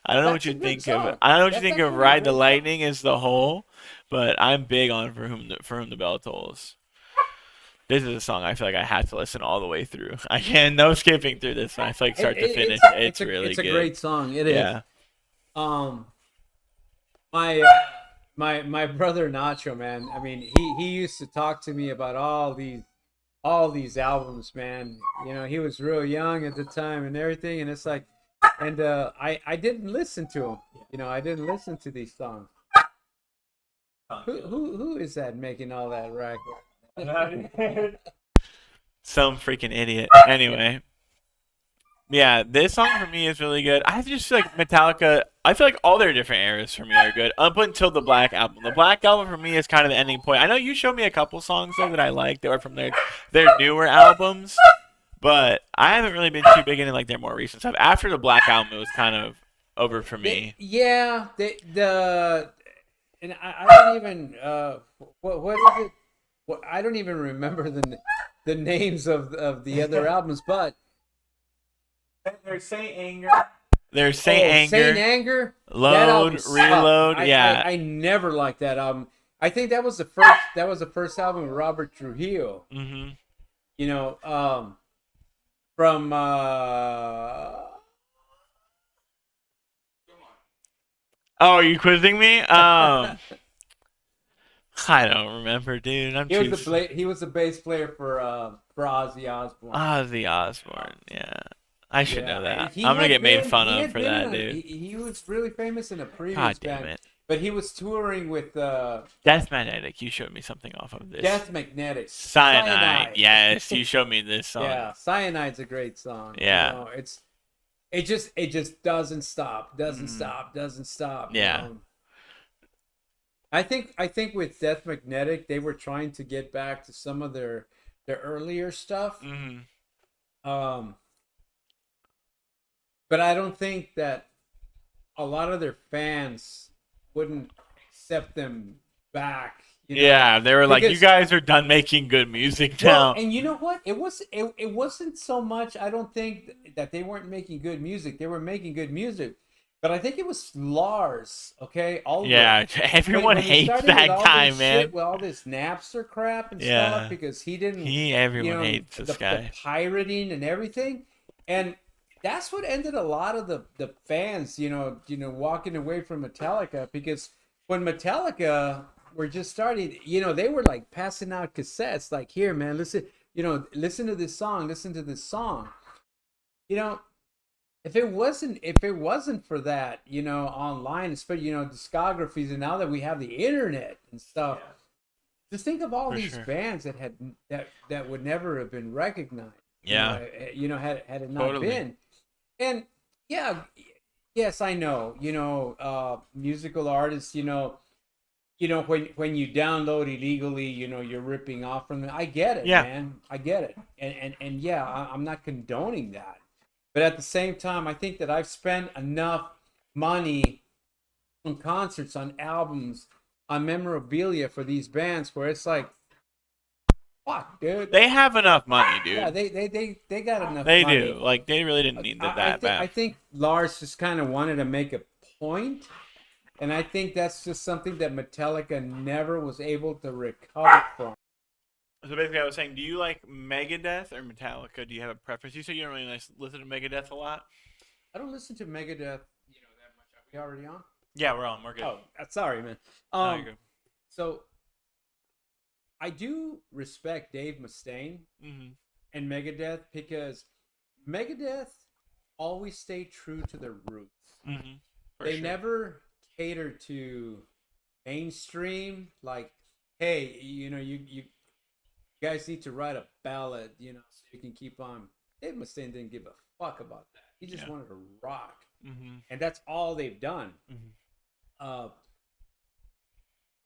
I don't know what That's a you good think of. song. I don't know what you That's think of actually a Ride the great song. Lightning as the whole, but I'm big on For Whom the Bell Tolls. This is a song I feel like I have to listen all the way through. I can't no skipping through this one. I feel like start to finish, it's really It's a good. great song. It is. Yeah. Um, my my brother Nacho, man. I mean, he used to talk to me about all these albums, man. You know, he was real young at the time and everything, and it's like, and I didn't listen to him. You know, I didn't listen to these songs. Who is that making all that racket? Some freaking idiot. Anyway, yeah, this song for me is really good. I just feel like Metallica. I feel like all their different eras for me are good up until the Black Album. The Black Album for me is kind of the ending point. I know you showed me a couple songs though that I like that were from their newer albums, but I haven't really been too big into like their more recent stuff. After the Black Album, it was kind of over for me. Yeah, the and I don't even what is it? What I don't even remember the names of the other albums, but There's Saint Anger. There's Saint oh, Saint Anger, Anger, that album Load, sucked. Reload. Yeah. I never liked that album. I think that was the first album of Robert Trujillo. Mhm. You know, from Oh, are you quizzing me? I don't remember, dude. I'm too. he was the bass player for Ozzy Osbourne. Ozzy Osbourne. Yeah, I should know Yeah, that. I'm gonna get made fun he of had for been in that, a dude. he was really famous in a previous God damn band, it. but he was touring with Death Magnetic. You showed me something off of this. Death Magnetic. Cyanide. Yes, you showed me this song. Yeah, Cyanide's a great song. You Yeah. know, it just doesn't stop, Mm. doesn't stop. Yeah. I think with Death Magnetic, they were trying to get back to some of their earlier stuff. Mhm. Um, but I don't think that a lot of their fans wouldn't accept them back, you know, Yeah, they were like, "You because guys are done making good music well, now." and you know what? It wasn't so much. I don't think that they weren't making good music. They were making good music, but I think it was Lars. Okay, Ulrich. Yeah, everyone When he hates started with that all guy, this shit, man. with all this Napster crap and stuff, Yeah. because he didn't, you Everyone know, hates this the guy. pirating and everything, and that's what ended a lot of the fans, walking away from Metallica, because when Metallica were just starting, they were like passing out cassettes, like, here, man, listen, listen to this song, listen to this song, you know. If it wasn't for that, online, especially, discographies, and now that we have the internet and stuff, just think of all For these sure. bands that would never have been recognized, Yeah. had it not Totally. been. And yeah, yes, I know, musical artists, when you download illegally, you're ripping off from them. I get it, Yeah, man. I get it. And yeah, I'm not condoning that. But at the same time, I think that I've spent enough money on concerts, on albums, on memorabilia for these bands where it's like, fuck, dude. they have enough money, Yeah, dude. they got enough They do. money. Like they really didn't need that that I bad. think Lars just kind of wanted to make a point, and I think that's just something that Metallica never was able to recover from. So basically, I was saying, do you like Megadeth or Metallica? Do you have a preference? You said you don't really listen to Megadeth a lot. I don't listen to Megadeth, that much. Are we already on? Yeah, we're on. We're good. Oh, sorry, man. No, you're good. So I do respect Dave Mustaine Mm-hmm. and Megadeth because Megadeth always stay true to their roots. Mm-hmm. For They sure. never cater to mainstream. Like, hey, you guys need to write a ballad, so you can keep on. Dave Mustaine didn't give a fuck about that. He just Yeah. wanted to rock, Mm-hmm. and that's all they've done. Mm-hmm. Uh,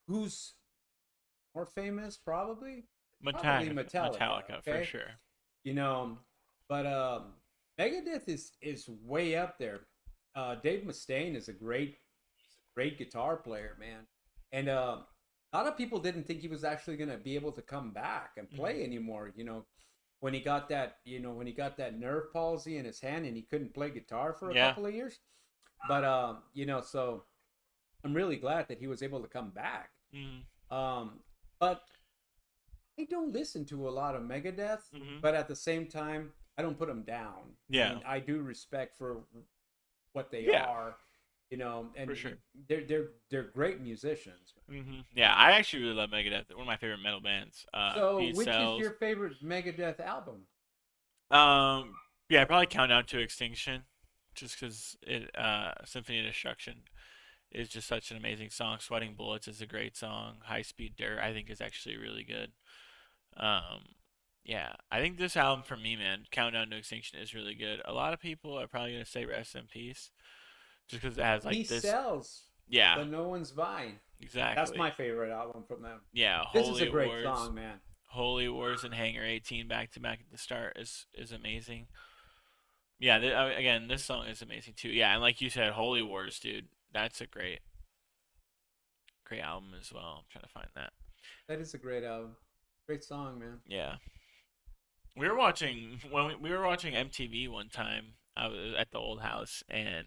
who's more famous? Probably Metallica. Metallica for Okay, sure. you know, but Megadeth is way up there. Dave Mustaine is a great guitar player, man, and a lot of people didn't think he was actually going to be able to come back and play anymore. When he got that nerve palsy in his hand and he couldn't play guitar for a Yeah. couple of years. But so I'm really glad that he was able to come back. Mm-hmm. But I don't listen to a lot of Megadeth, Mm-hmm. but at the same time, I don't put them down. Yeah. And I do respect for what they Yeah. are, and For sure. they're great musicians. Mm-hmm. Yeah, I actually really love Megadeth. One of my favorite metal bands. So, Peace which is Cells. your favorite Megadeth album? Yeah, probably Countdown to Extinction, just because Symphony of Destruction is just such an amazing song. Sweating Bullets is a great song. High Speed Dirt, I think, is actually really good. Um, yeah, I think this album for me, man, Countdown to Extinction is really good. A lot of people are probably gonna say Rest in Peace, just because it has He like this. sells, Yeah, but no one's buying. That's exactly. my favorite album from them. Yeah, This is a great song, man. Holy Wars, and Hangar 18 back to back at the start is amazing. Yeah, again, this song is amazing too. Yeah, and like you said, Holy Wars, dude, that's a great album as well. I'm trying to find that. That is a great album. Great song, man. Yeah, we were watching when we were watching MTV one time. I was at the old house, and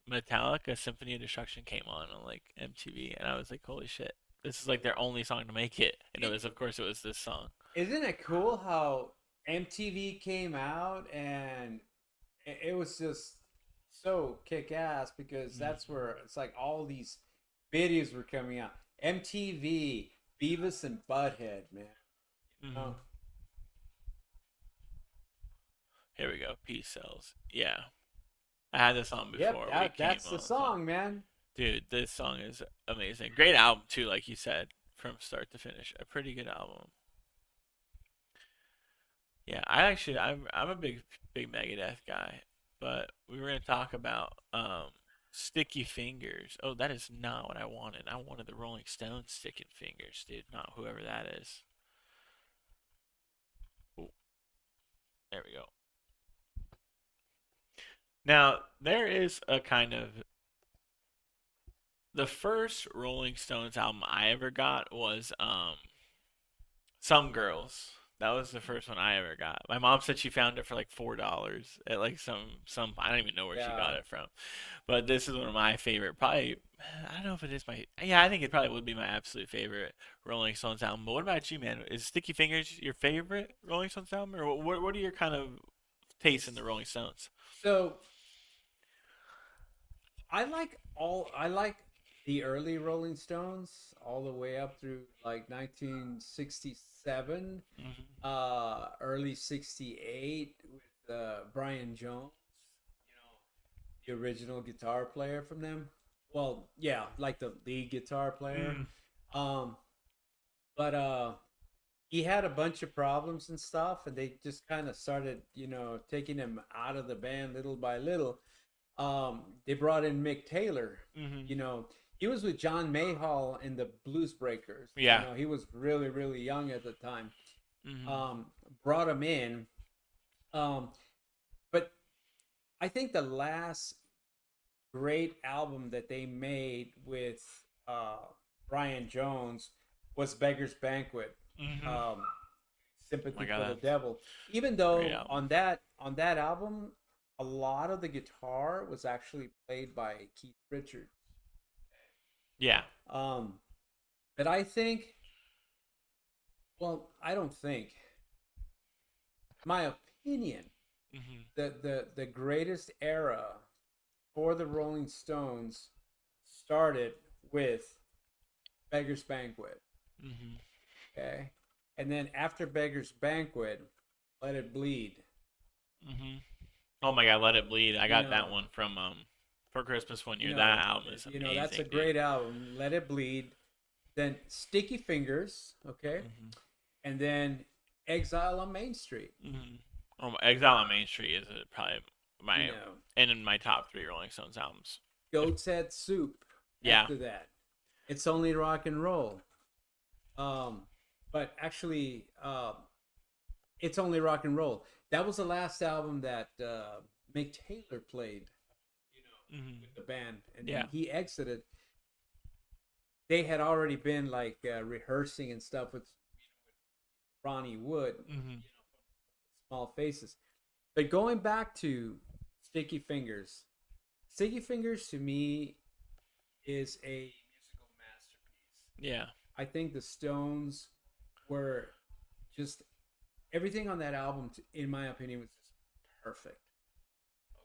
Metallica Symphony of Destruction came on like MTV, and I was like, holy shit, this is like their only song to make it. And it was, of course, it was this song. Isn't it cool how MTV came out and it was just so kick ass because that's where it's like all these videos were coming out. MTV, Beavis and Butthead, man. Mm-hmm. Oh, Here we go. Peace Cells. Yeah, I had this song yep, before we came that's the on. So. song, man. Dude, this song is amazing. Great album too, like you said, from start to finish. A pretty good album. Yeah, I'm a big Megadeth guy, but we were gonna talk about Sticky Fingers. Oh, that is not what I wanted. I wanted the Rolling Stones Sticky Fingers, dude. Not whoever that is. Ooh, there we go. Now there is a kind of the first Rolling Stones album I ever got was Some Girls. That was the first one I ever got. My mom said she found it for like $4 at like some I don't even know where she got Yeah. it from. But this is one of my favorite. Probably I don't know if it is my yeah, I think it probably would be my absolute favorite Rolling Stones album. But what about you, man? Is Sticky Fingers your favorite Rolling Stones album, or what are your kind of tastes in the Rolling Stones? So I like the early Rolling Stones all the way up through like 1967, Hmm. early 68 with Brian Jones, the original guitar player from them. Well, yeah, like the lead guitar player. Mm. Um, but he had a bunch of problems and stuff, and they just kind of started, taking him out of the band little by little. They brought in Mick Taylor. Hmm. You know, He was with John Mayhall in the Blues Breakers. You Yeah. know, he was really, really young at the time. Mhm. Um, Brought him in. Um, but I think the last great album that they made with uh, Brian Jones was Beggar's Banquet. Mhm. Um, Oh my Sympathy for god, the that's Devil. Even a great though album. on that album, a lot of the guitar was actually played by Keith Richards. Yeah. Um, but I think, well, I don't think, my opinion, Mhm. the greatest era for the Rolling Stones started with Beggar's Banquet. Mhm. Okay, and then after Beggar's Banquet, Let It Bleed. Mhm. Oh my god, Let It Bleed. I You got that know, one from for Christmas one year. That album is that's a amazing, dude. great album. Let It Bleed. Then Sticky Fingers. Okay, Mhm. and then Exile on Main Street. Mhm. Oh, Exile on Main Street is probably You my know, and in my top three Rolling Stones albums. If, Goat's Head Soup. yeah. After that, It's Only Rock and Roll. Um, but actually, It's Only Rock and Roll. That was the last album that Mick Taylor played, you know, Mhm. with the band, and then Yeah. he exited. They had already been like rehearsing and stuff with Ronnie Wood, Mhm. Small Faces. But going back to Sticky Fingers, Sticky Fingers to me is a musical masterpiece. Yeah. I think the Stones were just everything on that album, in my opinion, was just perfect.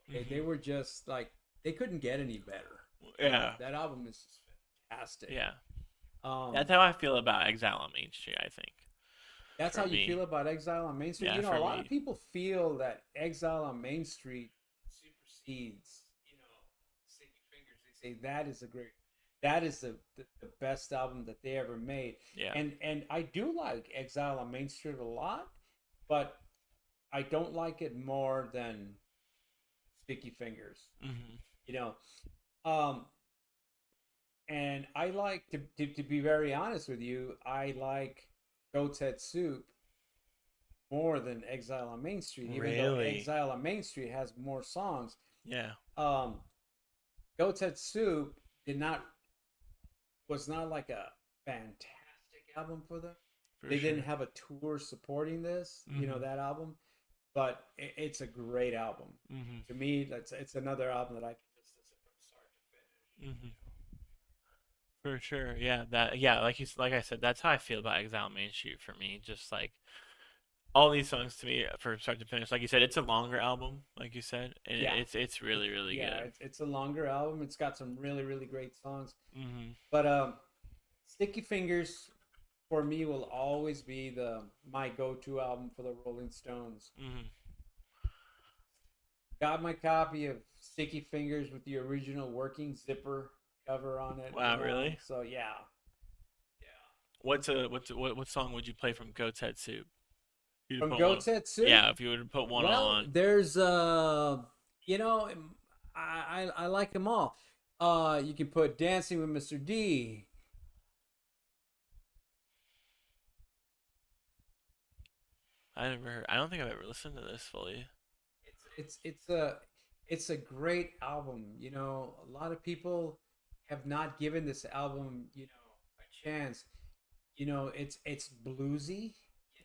Okay, they Mhm. were just like they couldn't get any better. Yeah. That album is just fantastic. Yeah. Um, That's how I feel about Exile on Main Street, I think. that's For how you me. feel about Exile on Main Street. Yeah, You know, a for lot of me. people feel that Exile on Main Street supersedes, Sticky Fingers. They say that is the best album that they ever made. Yeah. And I do like Exile on Main Street a lot, but I don't like it more than Sticky Fingers. Mhm. You know, um, and I like to be very honest with you, I like Goat's Head Soup more than Exile on Main Street, even though Really? Exile on Main Street has more songs. Yeah. Um, Goat's Head Soup did not was not like a fantastic album for them. For They didn't sure. have a tour supporting this, Mhm. that album, but it's a great album. Mhm. To me, it's another album that I can just listen from start to finish. Mhm. For sure. Yeah. That. Yeah. Like I said, that's how I feel about Exile on Main Street for me. Just like all these songs to me from start to finish. Like you said, it's a longer album. Like you said, and Yeah, it's really really yeah, good. it's a longer album. It's got some really really great songs, Mhm. but Sticky Fingers for me will always be the my go-to album for the Rolling Stones. Mhm. Got my copy of Sticky Fingers with the original working zipper cover on it, Wow. Really? So yeah, yeah. What song would you play from Goat's Head Soup? If you would From put one. Goat's Head Soup, Yeah. If you were to put one well, on. there's you know, I like them all. You can put Dancing with Mr. D. I never. I don't think I've ever listened to this fully. It's a great album. You know, a lot of people have not given this album, a chance. You know, it's bluesy.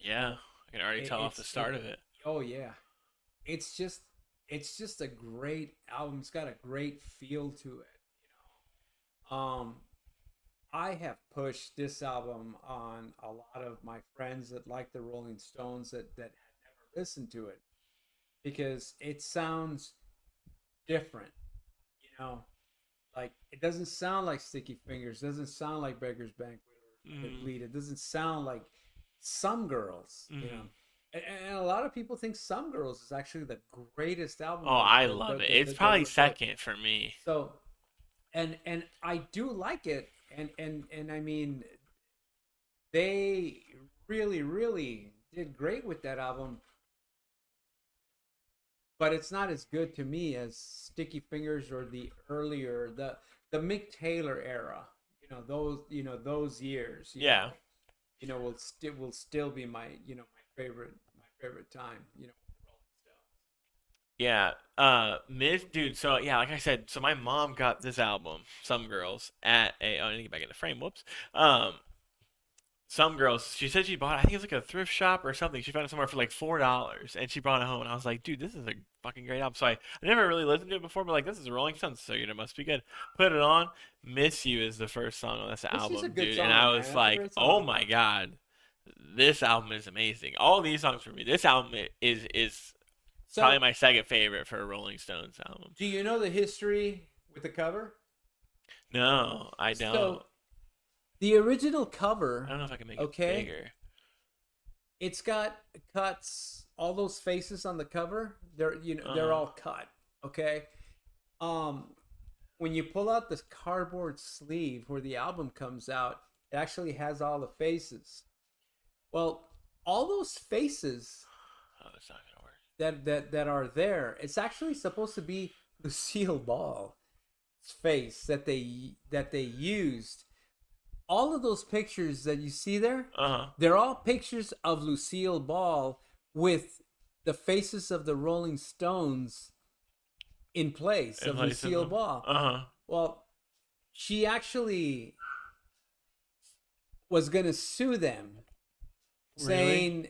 You Yeah. know, I can already tell off the it's it. start of it. Oh yeah, it's just it's just a great album. It's got a great feel to it. I have pushed this album on a lot of my friends that like the Rolling Stones that had never listened to it because it sounds different. You know, like it doesn't sound like Sticky Fingers, doesn't sound like Beggar's Banquet or Let It Mhm. Bleed. It doesn't sound like Some Girls. Mhm. And a lot of people think Some Girls is actually the greatest album Oh, I love it. It's probably second for me. so and I do like it, and I mean they really really did great with that album. but it's not as good to me as Sticky Fingers or the earlier the Mick Taylor era. Those years. Yeah. Will still be my my favorite time. Yeah. Miss dude, so yeah, like I said, so my mom got this album, Some Girls, at a I need to get back in the frame, whoops. Um Some Girls, she said she bought it, I think it's like a thrift shop or something. She found it somewhere for like $4 and she brought it home and I was like, dude, this is a fucking great album. So I never really listened to it before, but like this is a Rolling Stones, so it must be good. Put it on. Miss You is the first song on this This is a album, good dude. And I song, man. was That's a like, great oh song. my god. This album is amazing. All these songs for me. This album is probably So, my second favorite for a Rolling Stones album. do you know the history with the cover? No, I don't. So, the original I cover, don't know if I can make it okay, bigger. it's got cuts. All those faces on the cover, they're Uh-huh. all cut. Okay. Um, when you pull out this cardboard sleeve where the album comes out, it actually has all the faces. Well, all those faces Oh, it's not gonna work. that are there, it's actually supposed to be Lucille Ball's face that they used. All of those pictures that you see there, Uh-huh. they're all pictures of Lucille Ball with the faces of the Rolling Stones in place In of place of Lucille them. Ball. Uh-huh. Well, she actually was going to sue them, Really? saying,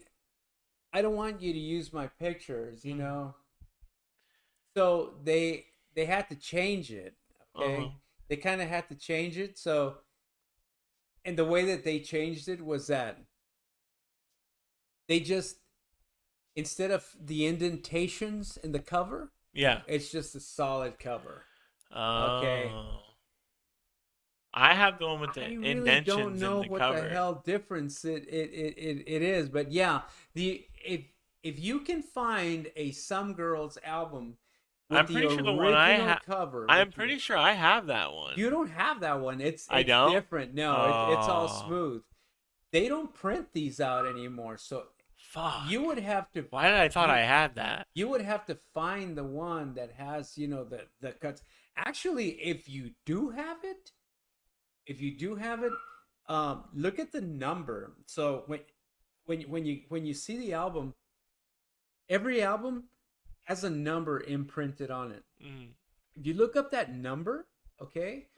"I don't want you to use my pictures," you Mm. know. So they had to change it. Uh-huh. Okay, they kind of had to change it. So, and the way that they changed it was that they just, instead of the indentations in the cover, Yeah. it's just a solid cover. Okay. Oh. I have the one with I the really don't indentions in know the what the cover. hell difference it is, but yeah, the if you can find a Some Girls album with I'm the pretty sure the one I original have. cover, I'm pretty sure I have that one. you don't have that one. It's I it's don't. different. No, it's all Oh, smooth. They don't print these out anymore, so you fuck. would have to Why did I thought you I had that? you would have to find the one that has the cuts. Actually, if you do have it, look at the number. So when you see the album, every album has a number imprinted on it. Mm. If you look up that number, okay,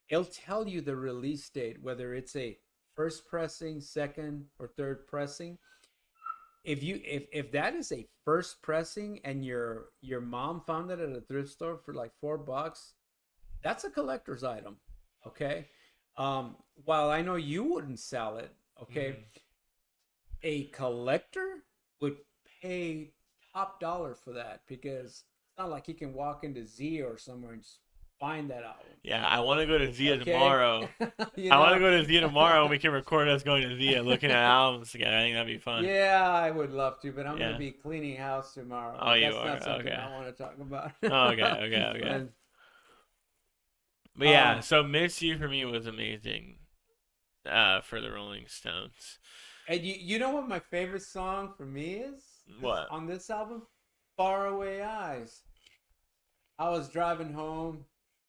it'll tell you the release date, whether it's a first pressing, second, or third pressing. If that is a first pressing and your mom found it at a thrift store for like $4, that's a collector's item. Okay. While I know you wouldn't sell it, okay, Mm. a collector would pay top dollar for that because it's not like he can walk into Z or somewhere and just find that album. Yeah, I want to go to Zia Okay. tomorrow. you I want to know? go to Zia tomorrow and we can record us going to Zia looking at albums together. I think that'd be fun. Yeah, I would love to, but I'm going to Yeah. be cleaning house tomorrow. Oh, you That's are? not something Okay. I want to talk about. Okay, okay, okay. but, But yeah, um, so Miss You for me was amazing for the Rolling Stones. and you know what my favorite song for me is What? on this album? Faraway Eyes. I was driving home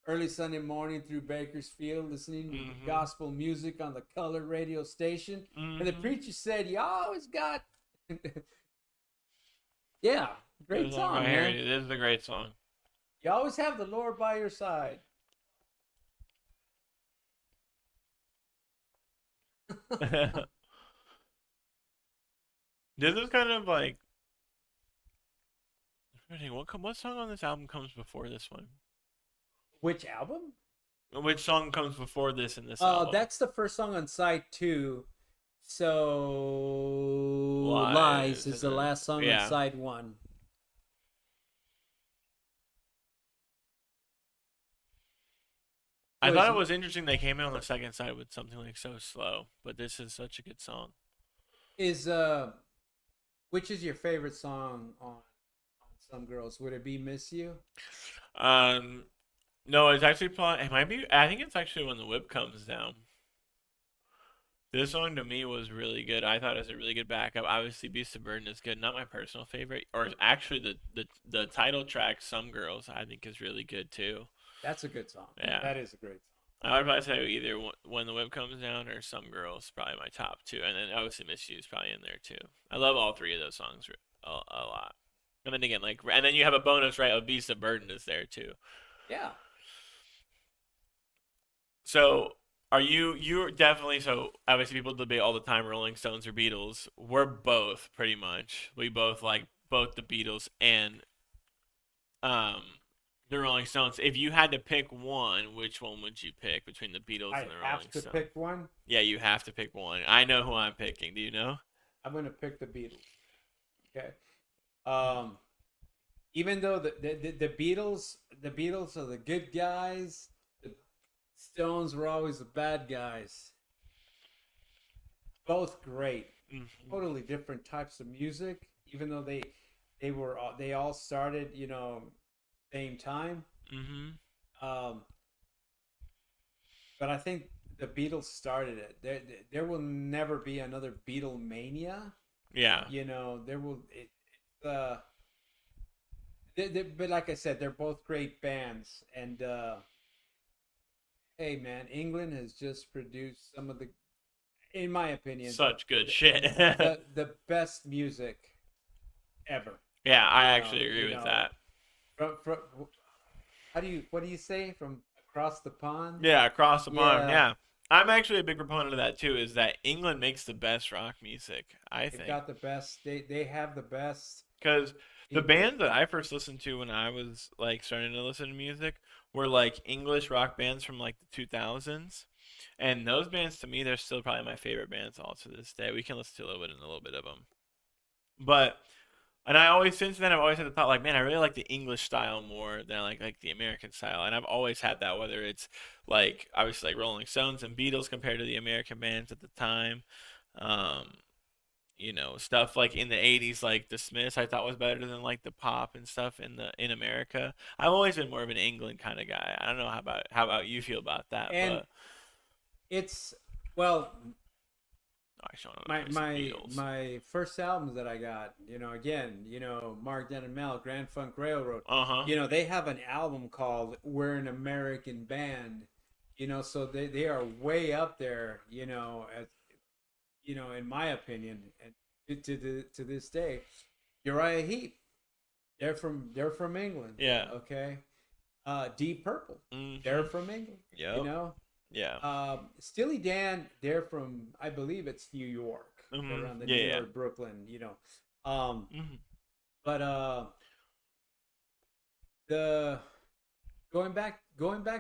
early Sunday morning through Bakersfield, listening to Mm-hmm. gospel music on the colored radio station, and the Mm-hmm. preacher said, "You always got." Yeah, great Goes on song, right here. man. It is a great song. You always have the Lord by your side. This is kind of like what song on this album comes before this one? Which album? Which song comes before this in this album? That's the first song on side two. So Lies Lies is and the then last song on yeah. side one. I So thought it was interesting they came in on the second side with something like So Slow, but this is such a good song. is which is your favorite song on Some Girls? Would it be Miss You? Um, no, it's actually probably it might be. I think it's actually when the whip comes down. This song to me was really good. I thought it was a really good backup. Obviously, Beast of Burden is good. Not my personal favorite, or actually the title track, "Some Girls," I think is really good too. That's a good song. Yeah, That is a great song. I would probably say either "When the Whip Comes Down" or "Some Girls" probably my top two, and then obviously "Miss You" is probably in there too. I love all three of those songs a lot. And then again, like, and then you have a bonus right of "Beast of Burden" is there too. Yeah. So are you're definitely so obviously people debate all the time Rolling Stones or Beatles. We're both pretty much. We both like both the Beatles and um the Rolling Stones. If you had to pick one, which one would you pick between the Beatles I and the have Rolling to Stones? pick one. Yeah, you have to pick one. I know who I'm picking. Do you know? I'm gonna pick the Beatles. Okay. Um, even though the Beatles are the good guys, the Stones were always the bad guys. Both great, Mm-hmm. totally different types of music. Even though they all started, same time. Mm-hmm. Um, but I think the Beatles started it. There will never be another Beatlemania. Yeah. There will but like I said, they're both great bands. And hey, man, England has just produced some of the, in my opinion, Such good the shit. the best music ever. Yeah, I You know, actually agree you with know, that. from what do you say, from across the pond? Yeah, across the pond. Yeah, Yeah. I'm actually a big proponent of that too, is that England makes the best rock music, I they've think. got the best. They have the best Because the people. bands that I first listened to when I was like starting to listen to music were like English rock bands from like the 2000s. And those bands to me, they're still probably my favorite bands all to this day. We can listen to a little bit of them. But and I always since then I've always had the thought like, man, I really like the English style more than like the American style. And I've always had that whether it's like obviously like Rolling Stones and Beatles compared to the American bands at the time. Um, stuff like in the 80s like the Smiths I thought was better than like the pop and stuff in America. I've always been more of an England kind of guy. I don't know how about you feel about that, And but it's, well, oh, actually I want to my play some my Beatles. my first albums that I got, again, Mark Den and Mel, Grand Funk Railroad, Uh-huh. they have an album called "We're an American Band," so they are way up there, in my opinion, and to this day. Uriah Heep, they're from England, Yeah. okay. Deep Purple, they're Mhm. from England, you Yep. know. Yeah. Steely Dan, they're from, I believe it's New York. They're Mhm. around the Yeah, New yeah. York, Brooklyn, Um, Mhm. but the going back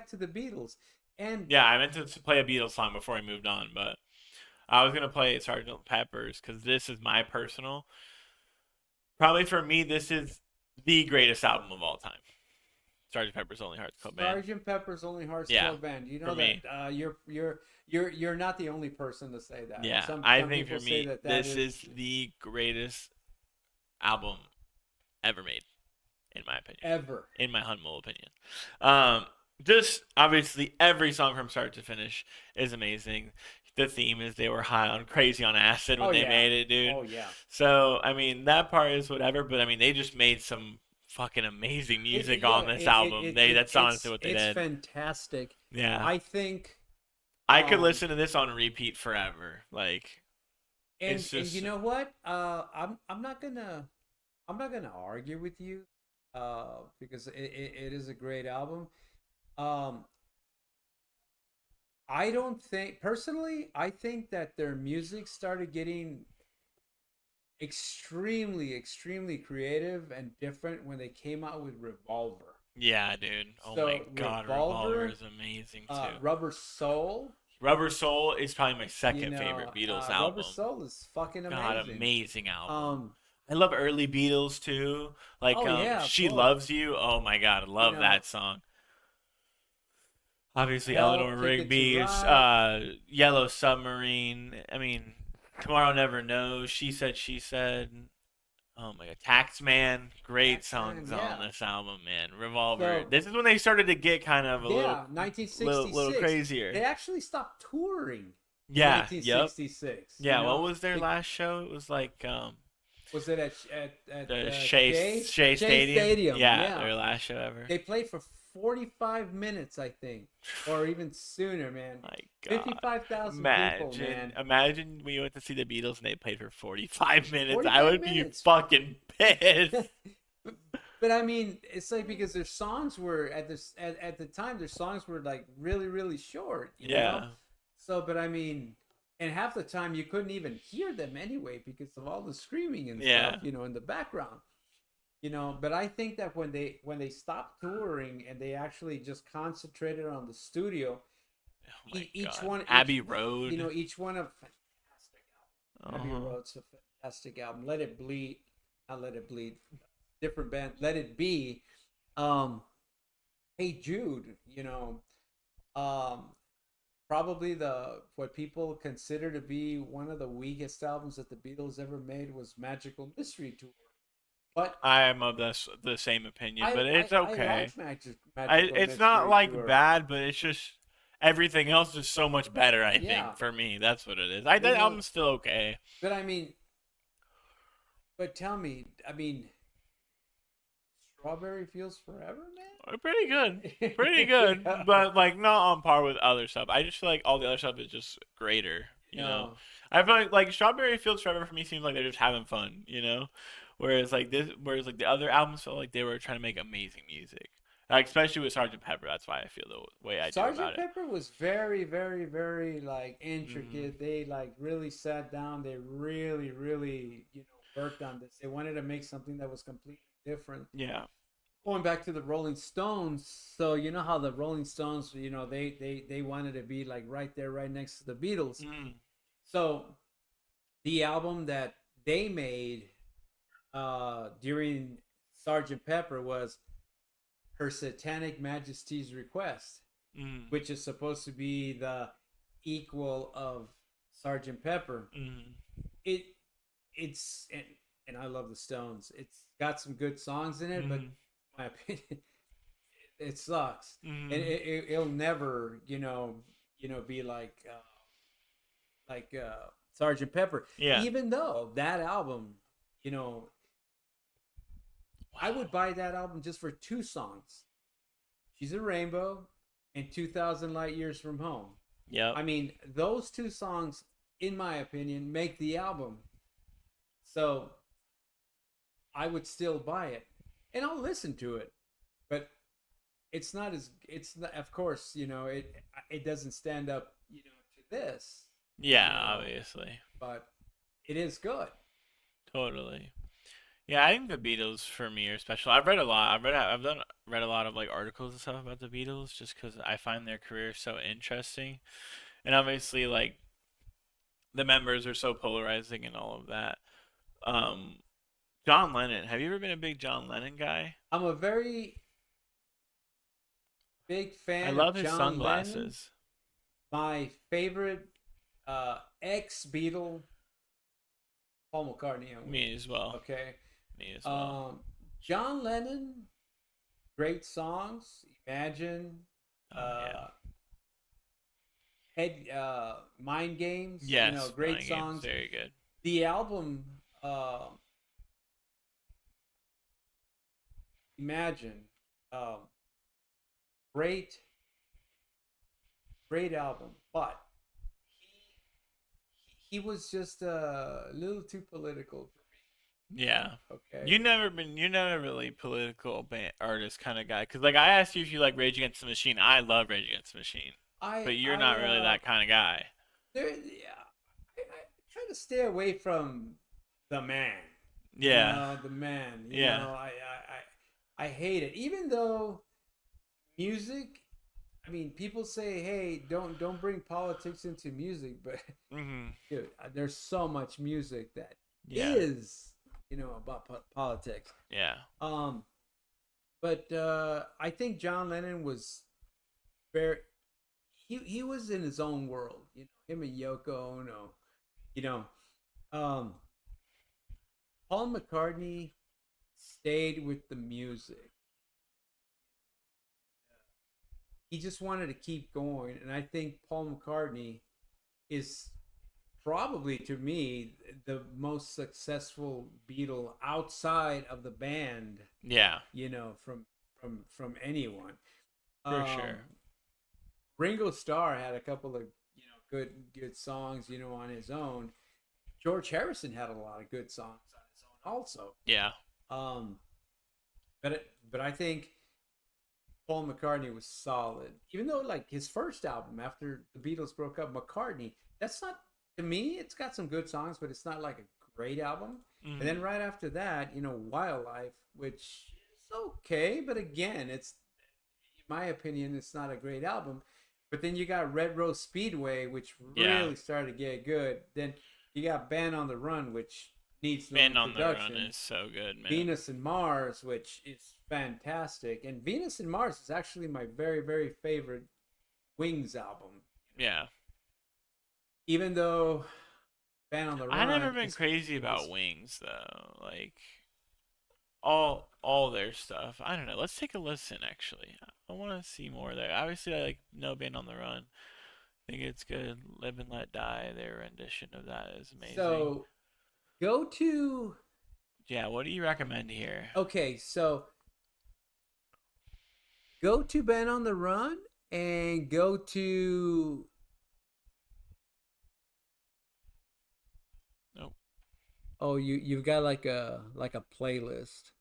to the Beatles, and Yeah, I meant to play a Beatles song before I moved on, but I was gonna play Sergeant Pepper's because this is my personal. Probably for me, this is the greatest album of all time. Sergeant Pepper's Lonely Hearts Club Band. Sergeant Pepper's Lonely Hearts Yeah, Club Band. You for know that me. you're not the only person to say that. Yeah, Some I some think people for say me, that this is, is the greatest album ever made, in my opinion. ever. In my humble opinion. Um, just obviously every song from start to finish is amazing. The theme is they were high on crazy on acid when Oh they yeah. made it, dude. Oh yeah. So I mean that part is whatever, but I mean they just made some fucking amazing music Yeah. on this album. That's honestly what they It's did. fantastic. Yeah, I think, I could um, listen to this on repeat forever. Like and it's you just know what? I'm not gonna argue with you, because it is a great album. Um, I don't think personally. I think that their music started getting extremely, extremely creative and different when they came out with Revolver. yeah, dude. Oh my So god, Revolver Revolver, is amazing too. Rubber Soul, Rubber Soul is probably my second favorite Beatles Rubber album. Soul is fucking God, amazing. amazing album. Um, I love early Beatles too. Like oh yeah, of She course. Loves You. Oh my god, I You love know, that song. Obviously Help, Eleanor Ticket to Rigby's Ride. Yellow Submarine. I mean, Tomorrow Never Knows. She said. Oh my god, Taxman. Great Taxman, songs on yeah. this album, man. Revolver. So This is when they started to get kind of a yeah, little 1966. crazier. They actually stopped touring. in Yeah. Yep. 1966. You Yeah. What know, was their last show? It was like was it at the Shea Shea Stadium. Stadium? Yeah, Yeah, their last show ever. they played for 45 minutes, I think, or even sooner, man. My God. 55,000 people, Imagine, man. imagine we went to see the Beatles and they played for 45 minutes. I 45 would be minutes. fucking pissed. but, but I mean, it's like because their songs were at the time their songs were like really really short, you know. Yeah. So, but I mean, and half the time you couldn't even hear them anyway because of all the screaming and stuff, Yeah. you know, in the background. You know, but I think that when they stopped touring and they actually just concentrated on the studio, Oh my each God. one each Abbey you Road. know each one of fantastic album. Abbey Uh-huh. Road's a fantastic album. Let It Bleed, not Let It Bleed, different band. Let It Be. Um, Hey Jude, you know, um, probably the what people consider to be one of the weakest albums that the Beatles ever made was Magical Mystery Tour. But I am of the same opinion, I but I, it's I like okay. Magical It's not Mystery like Tour. bad, but it's just everything else is so much better. I Yeah, think for me, that's what it is. you That know, album's still okay. but I mean, but tell me, I mean, Strawberry Fields Forever, Pretty good, pretty man. good, Yeah. but like not on par with other stuff. I just feel like all the other stuff is just greater. You know, No, I feel like Strawberry Fields Forever for me seems like they're just having fun. You know, whereas like the other albums felt like they were trying to make amazing music. Like especially with Sergeant Pepper, that's why I feel the way I do about Sergeant it. Pepper was very, very, very like Hmm. intricate. They like really sat down. They really, really, you know, worked on this. They wanted to make something that was completely different. Yeah. Going back to the Rolling Stones, so you know how the Rolling Stones, you know, they wanted to be like right there, right next to the Beatles. Mm. So the album that they made during Sergeant Pepper was Her Satanic Majesty's Request, Mm. which is supposed to be the equal of Sergeant Pepper. Mm. It and I love the Stones. It's got some good songs in it, but Mm. in my opinion, it sucks, and Mm. it'll never, be like Sergeant Pepper. Yeah. Even though that album, you know, I would Wow. buy that album just for two songs. She's a Rainbow and 2000 Light Years from Home. Yep. I mean, those two songs, in my opinion, make the album. So I would still buy it, and I'll listen to it. But it's not, of course, it doesn't stand up, to this, Yeah. you know. Obviously. But it is good. Totally. Yeah, I think the Beatles for me are special. I've read a lot. Read a lot of like articles and stuff about the Beatles just because I find their career so interesting, and obviously like the members are so polarizing and all of that. Um, John Lennon. Have you ever been a big John Lennon guy? I'm a very big I fan of love his John Lennon. sunglasses. My favorite ex Beatle, Paul McCartney. Me as well. Okay. Me as well. Um, John Lennon, great songs. Imagine, Oh yeah. Mind Games. Yes, Great Mind Games, songs. very good. The album, Imagine, um, great, great album. But he was just a little too political Yeah. for me. Okay. You're never really political artist kind of guy. Cause like I asked you if you like Rage Against the Machine. I love Rage Against the Machine, but you're I not really that kind of guy. yeah, I try to stay away from the man. Yeah. The man. Yeah. I hate it. Even though music, I mean, people say, "Hey, don't bring politics into music," but Mhm. dude, there's so much music that Yeah. is, about politics. Yeah. Um, but I think John Lennon was very he was in his own world. Him and Yoko Ono. You know, um, Paul McCartney stayed with the music. He just wanted to keep going, and I think Paul McCartney is probably to me the most successful Beatle outside of the band, Yeah, from anyone. for sure. Um, Ringo Starr had a couple of good songs on his own. George Harrison had a lot of good songs on his own also. Yeah. Um, but I think Paul McCartney was solid, even though like his first album after the Beatles broke up, McCartney. That's not to me. It's got some good songs, but it's not like a great album. And then Hmm. right after that, Wildlife, which is okay, but again, it's in my opinion, it's not a great album. But then you got Red Rose Speedway, which Yeah. really started to get good. Then you got Band on the Run, which needs no Band on the Run introduction. is so good, man. Venus and Mars, which is fantastic. And Venus and Mars is actually my very, very favorite Wings album. Yeah. Even though Band on the I never Run been crazy about is Wings though. Like all their stuff. I don't know. Let's take a listen actually. I want to see more there. Obviously I like No Band on the Run. I think it's good. Live and Let Die, their rendition of that is amazing. so go to Yeah, what do you recommend here? okay, so go to Band on the Run and go to Nope. oh you've got like a playlist.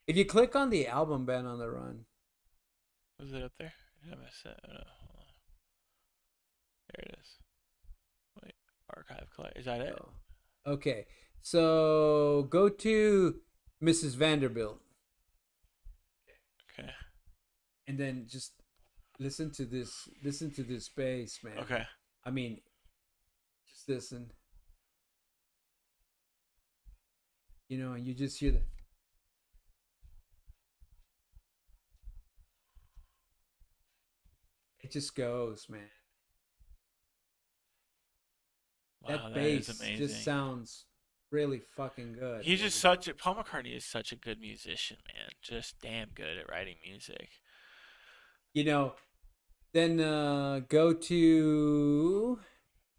If you click on the album Band on the Run, Was it up there? Did I miss it? Oh, no, hold on. There it is. Wait, archive collect. Is that it? oh, okay. So go to Mrs. Vanderbilt Okay. and then just listen to this bass, man. Okay. I mean, just listen, and you just hear it just goes, man. Wow, That that is bass just amazing. sounds really fucking good, He's just dude. such a Paul McCartney is such a good musician, man. Just damn good at writing music. You know, then go to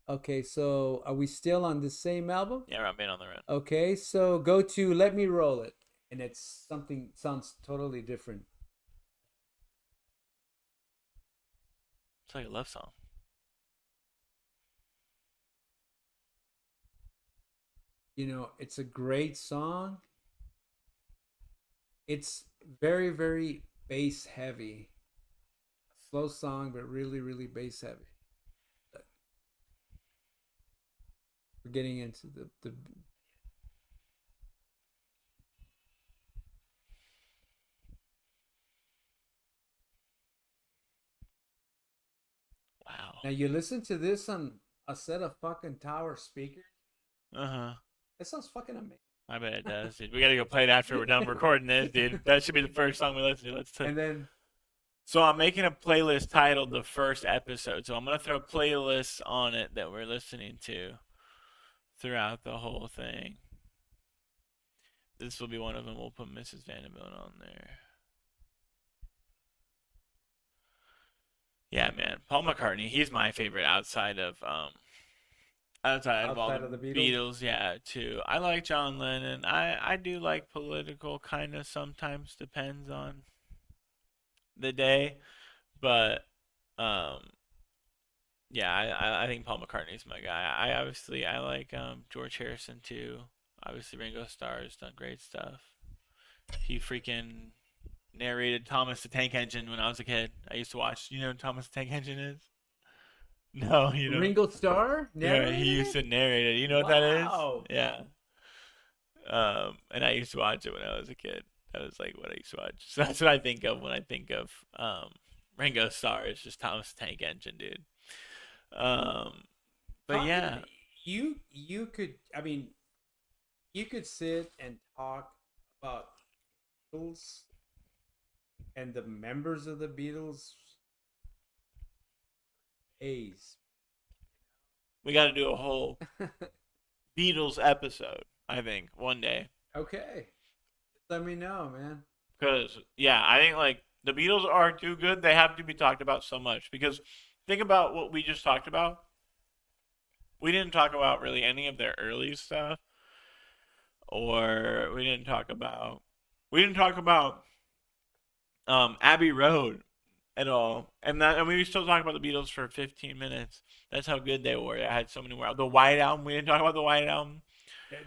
okay, so are we still on the same album? Yeah, Rock Band on the Run. Okay, so go to Let Me Roll It, and it's something sounds totally different. It's like a love song. It's a great song. It's very, very bass heavy. Slow song, but really, really bass heavy. We're getting into the Wow. now you listen to this on a set of fucking tower speakers. Uh huh. It sounds fucking amazing. I bet it does, dude. We gotta go play it after we're done recording this, dude. That should be the first song we listen to. And then So I'm making a playlist titled "The First Episode." So I'm gonna throw playlists on it that we're listening to throughout the whole thing. This will be one of them. We'll put Mrs. Vanderbilt on there. Yeah, man. Paul McCartney. He's my favorite outside of all outside the of the Beatles, Beatles. Yeah, too. I like John Lennon. I do like political kind of sometimes. Depends on the day, but um yeah, I think Paul McCartney's my guy. I like George Harrison too. Obviously Ringo Starr has done great stuff. He freaking narrated Thomas the Tank Engine when I was a kid. I used to watch. You know what Thomas the Tank Engine is? No, you don't. Ringo Starr Yeah, he narrated used it. to narrate it. You know what that is? Wow. Yeah. And I used to watch it when I was a kid. That was like what I used to watch. So that's what I think of when I think of Ringo Starr. It's just Thomas the Tank Engine, dude. Um, but Talking, yeah, you could. I mean, you could sit and talk about Beatles and the members of the Beatles. A's. we got to do a whole Beatles episode. I think one day. Okay, let me know, man. Because yeah, I think like the Beatles are too good. They have to be talked about so much. Because think about what we just talked about. we didn't talk about really any of their early stuff, or we didn't talk about Abbey Road at all. And we still talk about the Beatles for 15 minutes. That's how good they were. I had so many more. The White Album. We didn't talk about the White Album.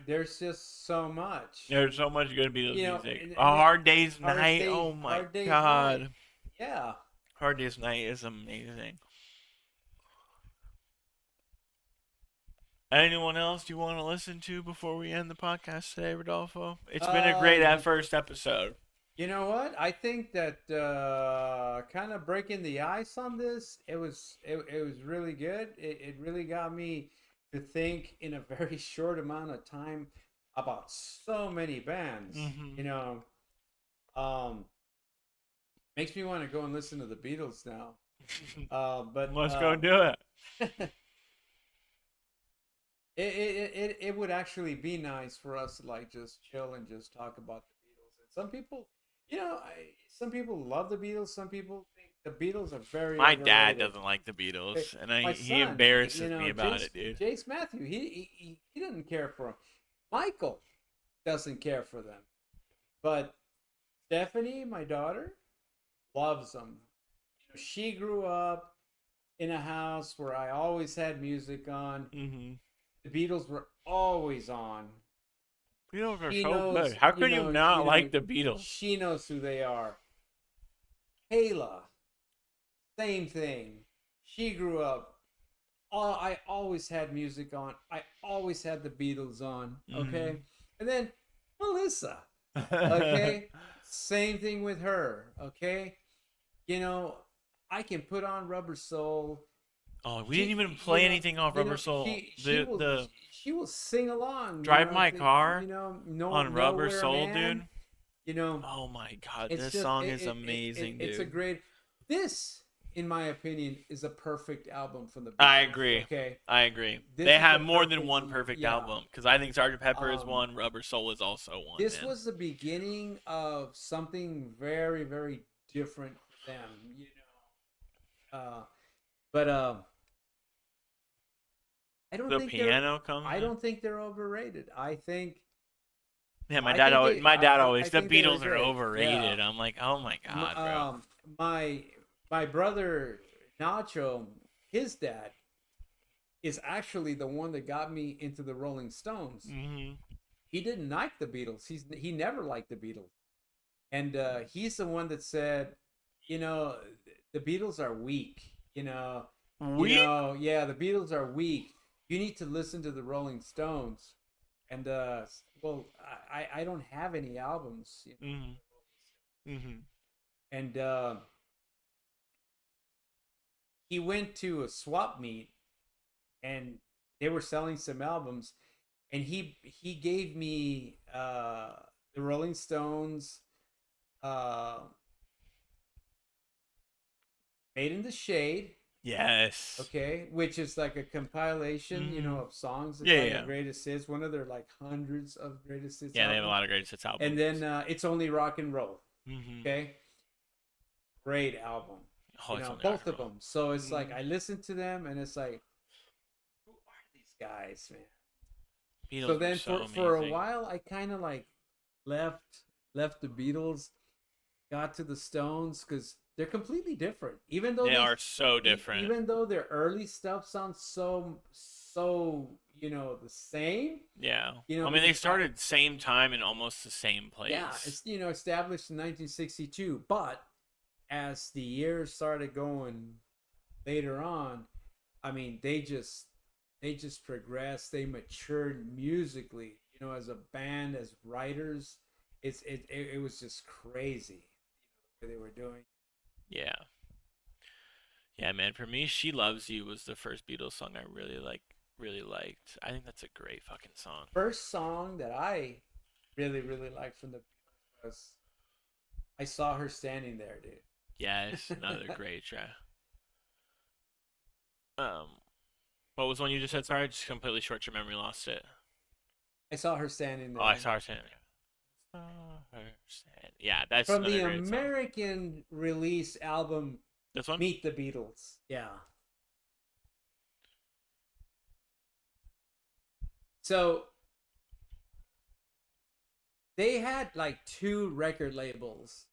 There's just so much, There's so much good Beatles you know, music. A and it, Hard Day's Night. Oh my hard days night. God. Yeah. Hard Day's Night is amazing. Anyone else you want to listen to before we end the podcast today, Rodolfo? It's been a great Um, first episode. You know what? I think that kind of breaking the ice on this, it was really good. It really got me to think in a very short amount of time about so many bands. Hmm. Um, makes me want to go and listen to the Beatles now. But Let's go do it. it would actually be nice for us to like just chill and just talk about the Beatles. And some people, some people love the Beatles. Some people think the Beatles are very My dad overrated. doesn't like the Eh, Beatles, and My he son, embarrasses me about Jace, it, dude. Jace Matthew, he doesn't care for them. Michael doesn't care for them. But Stephanie, my daughter, loves them. She grew up in a house where I always had music on. Hmm. The Beatles were always on. Beatles are She so knows, good. How could you not like the Beatles? she knows who they are. Kayla, same thing. She grew up. I always had music on. I always had the Beatles on. Hmm. Okay, and then Melissa. Okay, same thing with her. Okay, you know, I can put on Rubber Soul. Oh, we didn't She, even play anything off you Rubber know, Soul. she The will the she will sing along. Drive My Car No on Rubber nowhere Soul, man. dude. You know, Oh my God, it's this just song is amazing, it's a dude. great. This, in my opinion, is a perfect album from the I Beatles. agree. Okay, I agree. this They is a have more than perfect. one perfect Yeah. album because I think Sgt. Pepper is Um, one, Rubber Soul is also one, this man. was the beginning of something very, very different for them. But I don't The think they're. piano comes I in. don't think they're overrated. Yeah, my dad I always the think they were Beatles are great. Yeah. overrated. I'm like, oh my M- God, bro. Um, my my brother Nacho, his dad is actually the one that got me into the Rolling Stones. Hmm. He didn't like the Beatles. He never liked the Beatles, and he's the one that said, you know, the Beatles are weak. Weak? Yeah, the Beatles are weak. You need to listen to the Rolling Stones. And well, I don't have any albums. Hmm. Hmm. And he went to a swap meet, and they were selling some albums, and he gave me the Rolling Stones, uh, Made in the Shade. Yes. Okay, which is like a compilation, Hmm. of songs. It's Yeah, like a yeah. greatest hits, one of their like hundreds of greatest hits Yeah, they have a albums. lot of greatest hits And albums. then It's Only Rock and Roll. Hmm. Okay, great album. Oh, it's only rock Both and of roll. them. So it's like Hmm. I listen to them, and it's like, who are these guys, man? So Beatles were then so for a amazing. while, I kind of like left the Beatles, got to the Stones because they're completely different. They are so different. Even though their early stuff sounds so the same. Yeah. I mean, they Because started same time in almost the same yeah, place. it's established in 1962, but as the years started going later on, I mean, they just progressed. They matured musically. As a band, as writers, it was just crazy what they were doing. Yeah. Yeah, man. For me, "She Loves You" was the first Beatles song I really liked. I think that's a great fucking song. First song that I really liked from the Beatles was "I Saw Her Standing There," Yes, another dude. great track. Um, what was one you just said? Sorry, I just completely short your memory, lost it. I saw her standing Oh, I there. saw her standing. Saw her stand. Yeah, that's From another the great song. American release album This one? Meet the Beatles. Yeah. So they had like two record labels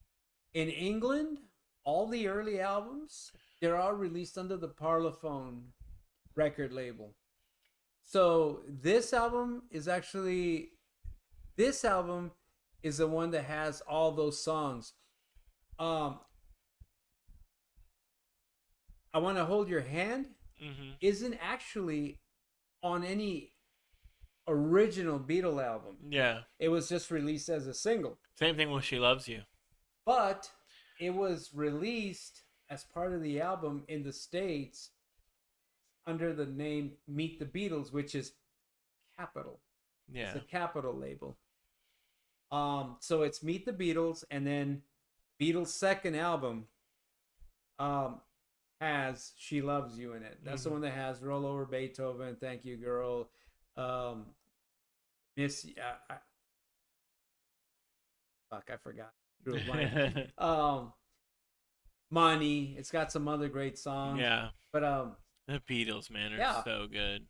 in England. All the early albums they're all released under the Parlophone record label. So this album is the one that has all those songs. Um, I want to hold your hand Mhm. isn't actually on any original Beatle album. Yeah. It was just released as a single, Same thing with She Loves You. but it was released as part of the album in the States under the name Meet the Beatles, which is Capitol. It's Yeah. a Capitol label. So it's Meet the Beatles, and then Beatles' second album um, has She Loves You in it. That's the Mhm. one that has Roll Over Beethoven, Thank You Girl, um, Miss. Fuck, I forgot. Drew a blank. Um, Money. It's got some other great songs, Yeah. but The Beatles, man, are yeah, so good.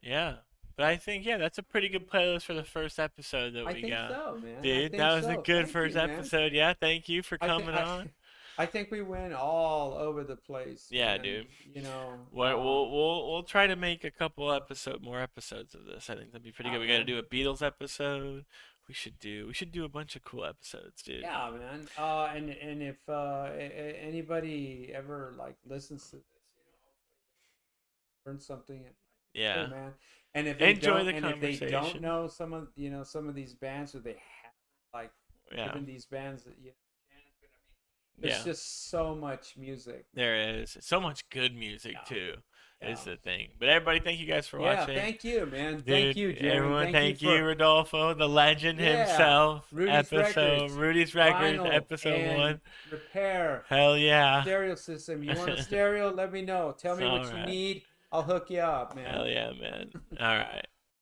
Yeah. But I think, yeah, that's a pretty good playlist for the first episode that I we think got. so, man. I Dude, think that was a so. good Thank first you, man. episode. Yeah, thank you for I think coming on. I think we went all over the place, Yeah, man. dude. You know, We'll try to make a couple more episodes of this. I think that'd be pretty yeah, good. We got to man. do a Beatles episode. We should do a bunch of cool episodes, dude. Yeah, man. And if anybody ever like listens to this, learn something. Cool, Yeah. man. Enjoy the And if they don't conversation. know some of these bands, or they have like Yeah. given these bands that there's Yeah. just so much music. There is so much good music Yeah, too. yeah, Is the thing. But everybody, thank you guys for yeah. watching. Thank you, man. Thank Dude, you, Jaren. everyone, Thank you thank you, for Rodolfo, the legend yeah. himself. Rudy's Records, Rudy's Records, vinyl, episode and 1. repair Hell yeah. stereo system. You want a stereo? Let me know. Tell me All what you right. need. I'll hook you up, Hell man. yeah, man. All right.